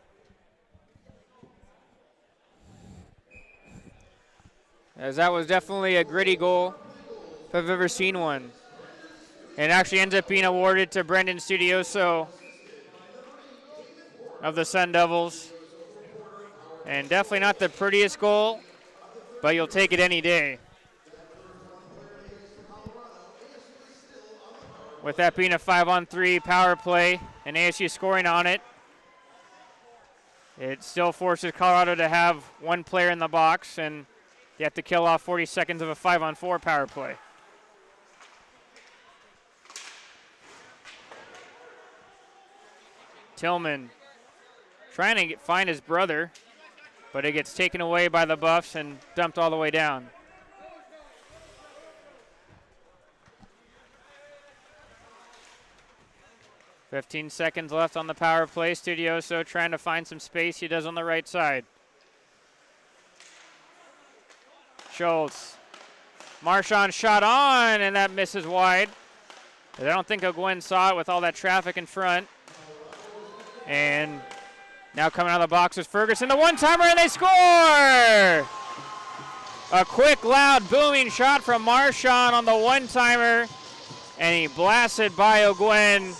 As that was definitely a gritty goal, if I've ever seen one. And actually ends up being awarded to Brendan Studioso of the Sun Devils. And definitely not the prettiest goal, but you'll take it any day. With that being a 5-on-3 power play and ASU scoring on it, it still forces Colorado to have one player in the box, and you have to kill off 40 seconds of a 5-on-4 power play. Tillman trying to find his brother, but it gets taken away by the Buffs and dumped all the way down. "15 seconds left on the power play. Studioso trying to find some space. He does on the right side. Schultz. Marchand shot on, and that misses wide. I don't think O'Gwen saw it with all that traffic in front. And now coming out of the box is Ferguson, the one-timer, and they score! A quick, loud, booming shot from Marchand on the one-timer, and he blasted by O'Gwen,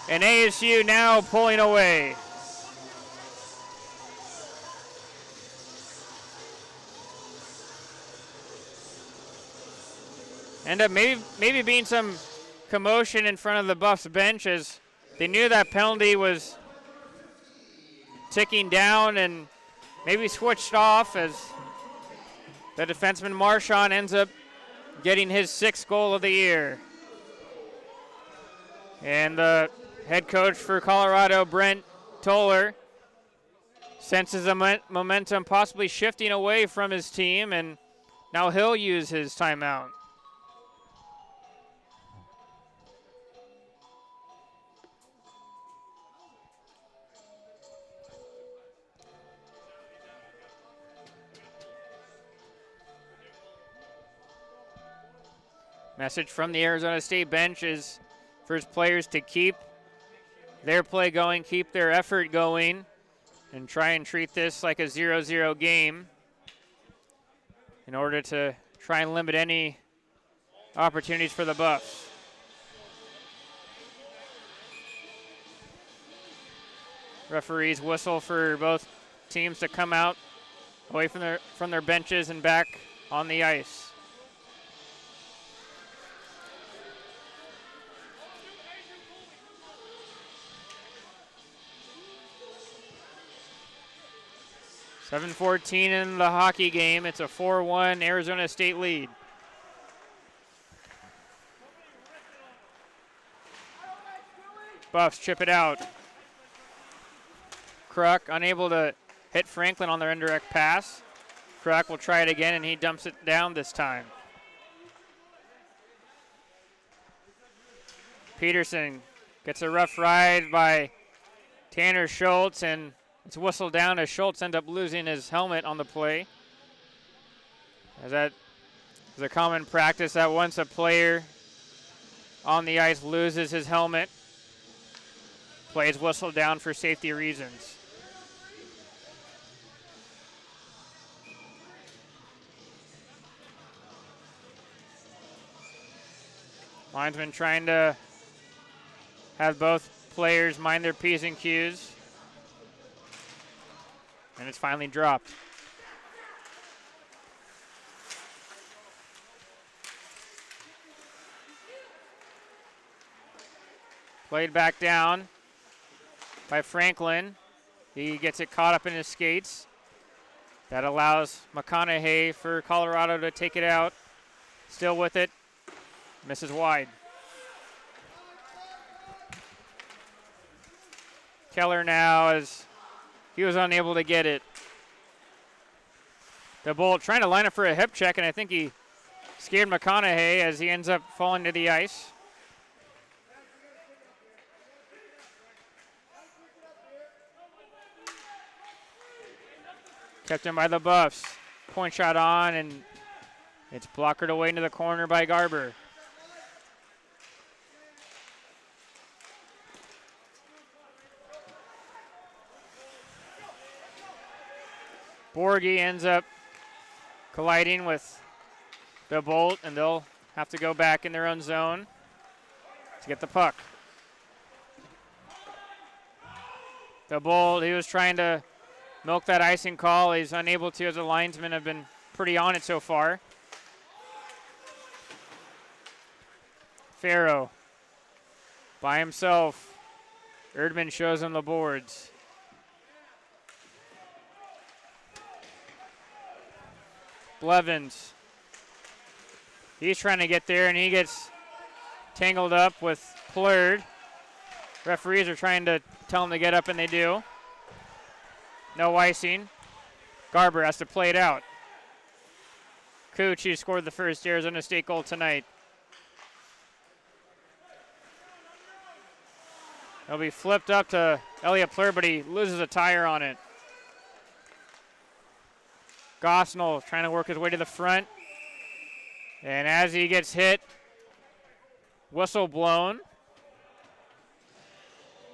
and ASU now pulling away. End up maybe being some commotion in front of the Buffs bench as they knew that penalty was ticking down and maybe switched off as the defenseman Marchand ends up getting his 6th goal of the year. And the head coach for Colorado, Brent Toller, senses the momentum possibly shifting away from his team, and now he'll use his timeout. Message from the Arizona State bench is for his players to keep their play going, keep their effort going, and try and treat this like a 0-0 game in order to try and limit any opportunities for the Buffs. Referees whistle for both teams to come out away from their benches and back on the ice. .7:14 in the hockey game. It's a 4-1 Arizona State lead. Buffs chip it out. Kruk unable to hit Franklin on their indirect pass. Kruk will try it again, and he dumps it down this time. Peterson gets a rough ride by Tanner Schultz, and it's whistled down as Schultz ends up losing his helmet on the play. As that is a common practice that once a player on the ice loses his helmet, play is whistled down for safety reasons. Linesman trying to have both players mind their P's and Q's. And it's finally dropped. Played back down by Franklin. He gets it caught up in his skates. That allows McConaughey for Colorado to take it out. Still with it. Misses wide. Keller now, as he was unable to get it. The Bolt trying to line up for a hip check, and I think he scared McConaughey as he ends up falling to the ice. Kept him by the Buffs. Point shot on, and it's blockered away into the corner by Garber. Borgie ends up colliding with the Bolt, and they'll have to go back in their own zone to get the puck. The Bolt, he was trying to milk that icing call. He's unable to, as the linesmen have been pretty on it so far. Farrow by himself. Erdman shows him the boards. Blevins. He's trying to get there, and he gets tangled up with Plurd. Referees are trying to tell him to get up, and they do. No icing. Garber has to play it out. Cooch, who scored the first Arizona State goal tonight. It'll be flipped up to Elliot Plurd, but he loses a tire on it. Gosnell trying to work his way to the front. And as he gets hit, whistle blown.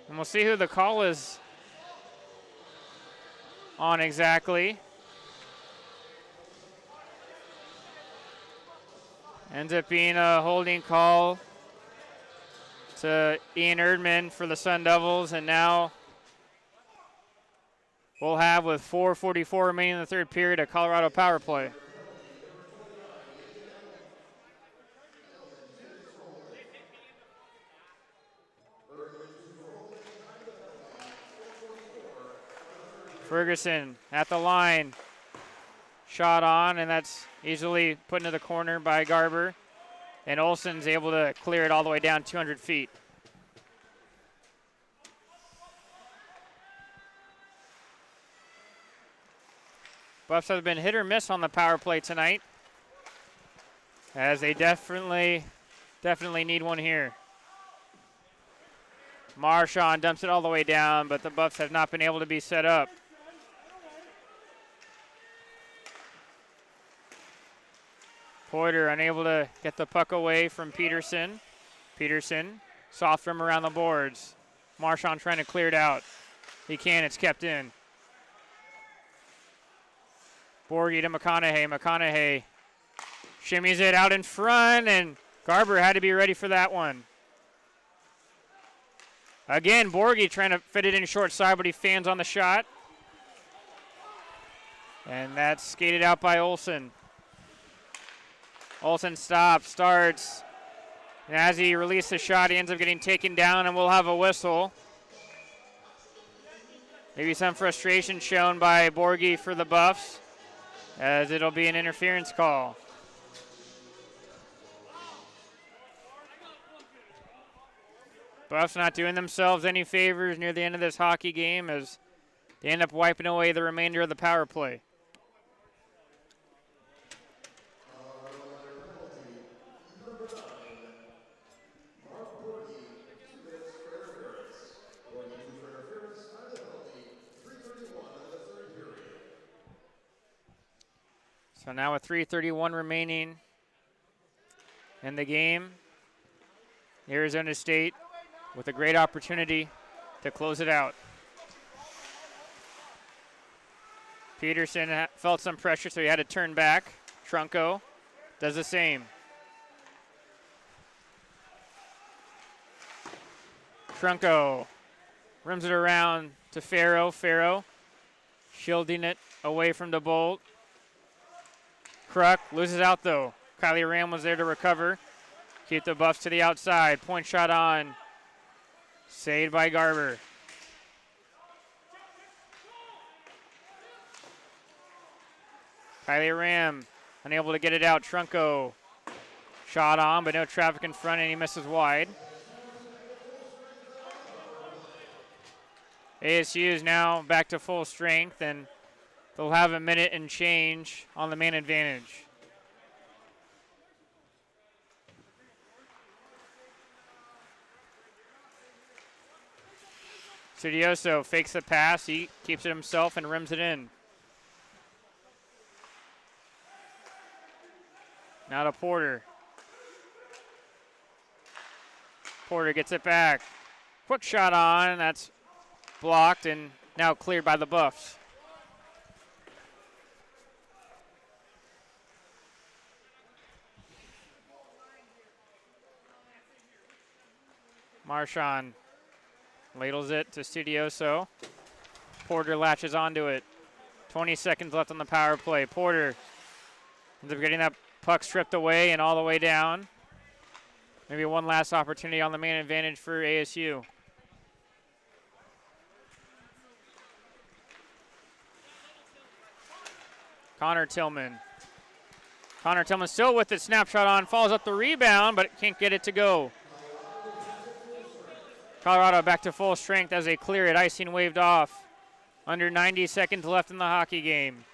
And we'll see who the call is on exactly. Ends up being a holding call to Ian Erdman for the Sun Devils, and now we'll have, with 4:44 remaining in the third period, a Colorado power play. Ferguson at the line. Shot on, and that's easily put into the corner by Garber. And Olsen's able to clear it all the way down 200 feet. Buffs have been hit or miss on the power play tonight, as they definitely need one here. Marchand dumps it all the way down, but the Buffs have not been able to be set up. Porter unable to get the puck away from Peterson. Peterson, soft rim around the boards. Marchand trying to clear it out. He can, it's kept in. Borgie to McConaughey. McConaughey shimmies it out in front, and Garber had to be ready for that one. Again, Borgie trying to fit it in short side, but he fans on the shot. And that's skated out by Olsen. Olsen stops, starts. And as he released the shot, he ends up getting taken down, and we'll have a whistle. Maybe some frustration shown by Borgie for the Buffs, as it'll be an interference call. Buffs not doing themselves any favors near the end of this hockey game, as they end up wiping away the remainder of the power play. So now with 3:31 remaining in the game, Arizona State with a great opportunity to close it out. Peterson felt some pressure, so he had to turn back. Trunco does the same. Trunco rims it around to Farrow. Farrow shielding it away from DeBolt. Kruk loses out though. Kylie Ram was there to recover. Keep the Buffs to the outside. Point shot on. Saved by Garber. Kylie Ram unable to get it out. Trunco shot on, but no traffic in front, and he misses wide. ASU is now back to full strength, and they'll have a minute and change on the man advantage. Studioso fakes the pass. He keeps it himself and rims it in. Now to Porter. Porter gets it back. Quick shot on. That's blocked and now cleared by the Buffs. Marchand ladles it to Studioso. Porter latches onto it. 20 seconds left on the power play. Porter ends up getting that puck stripped away and all the way down. Maybe one last opportunity on the man advantage for ASU. Connor Tillman. Connor Tillman still with it. Snapshot on. Falls up the rebound, but can't get it to go. Colorado back to full strength as they clear it. Icing waved off. Under 90 seconds left in the hockey game.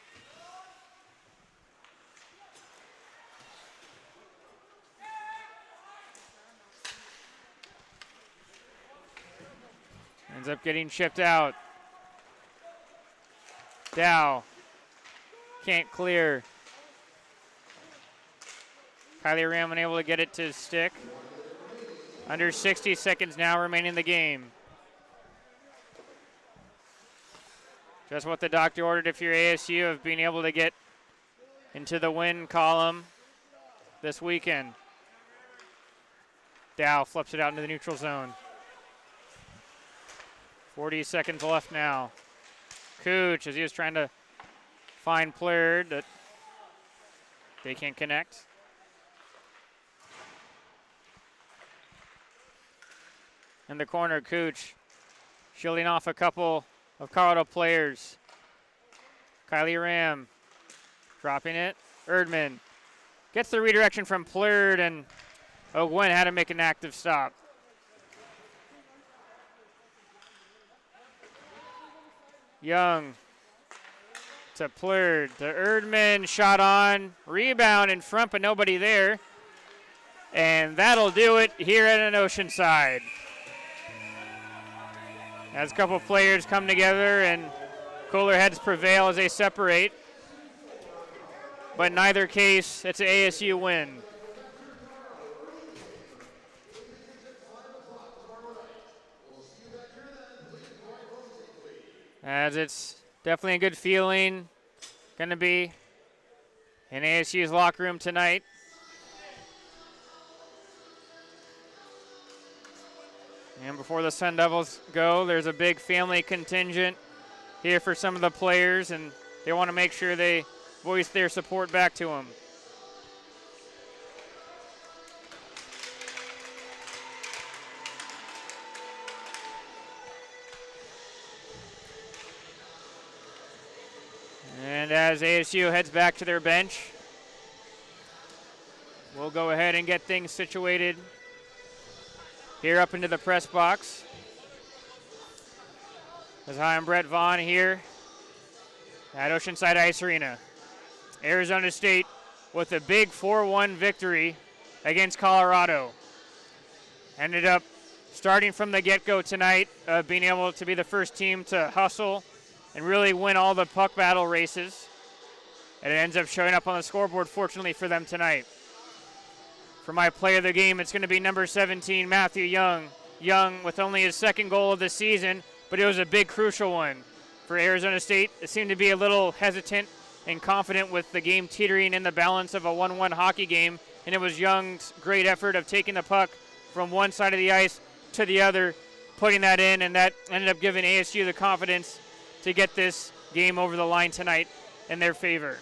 Ends up getting chipped out. Dow can't clear. Kylie Ram unable to get it to stick. Under 60 seconds now remaining in the game. Just what the doctor ordered if you're ASU, of being able to get into the win column this weekend. Dow flips it out into the neutral zone. 40 seconds left now. Cooch, as he was trying to find Plaird, that they can't connect. In the corner, Cooch shielding off a couple of Colorado players. Kylie Ram dropping it. Erdman gets the redirection from Plaird, and O'Gwen had to make an active stop. Young to Plurd, to Erdman, shot on, rebound in front, but nobody there. And that'll do it here at an Oceanside. As a couple players come together and cooler heads prevail as they separate. But in either case, it's an ASU win. As it's definitely a good feeling. Going to be in ASU's locker room tonight. And before the Sun Devils go, there's a big family contingent here for some of the players, and they want to make sure they voice their support back to them. And as ASU heads back to their bench, we'll go ahead and get things situated here up into the press box. As hi, I'm Brett Vaughn here at Oceanside Ice Arena. Arizona State with a big 4-1 victory against Colorado. Ended up starting from the get-go tonight, being able to be the first team to hustle and really win all the puck battle races. And it ends up showing up on the scoreboard, fortunately for them tonight. For my player of the game, it's going to be number 17, Matthew Young. Young with only his second goal of the season, but it was a big, crucial one. For Arizona State, it seemed to be a little hesitant and confident with the game teetering in the balance of a 1-1 hockey game, and it was Young's great effort of taking the puck from one side of the ice to the other, putting that in, and that ended up giving ASU the confidence to get this game over the line tonight in their favor.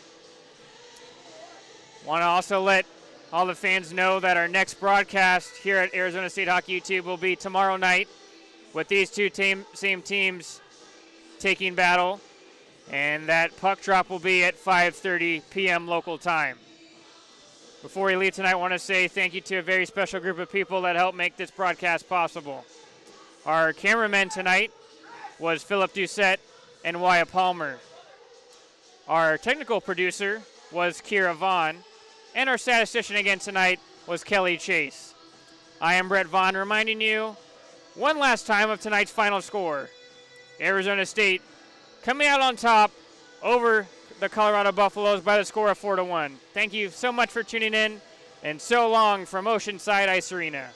Want to also let all the fans know that our next broadcast here at Arizona State Hockey YouTube will be tomorrow night with these two same teams taking battle, and that puck drop will be at 5:30 p.m. local time. Before we leave tonight, I want to say thank you to a very special group of people that helped make this broadcast possible. Our cameraman tonight was Philip Doucette and Wyatt Palmer. Our technical producer was Kira Vaughn, and our statistician again tonight was Kelly Chase. I am Brett Vaughn, reminding you one last time of tonight's final score. Arizona State coming out on top over the Colorado Buffaloes by the score of 4-1. Thank you so much for tuning in, and so long from Oceanside Ice Arena.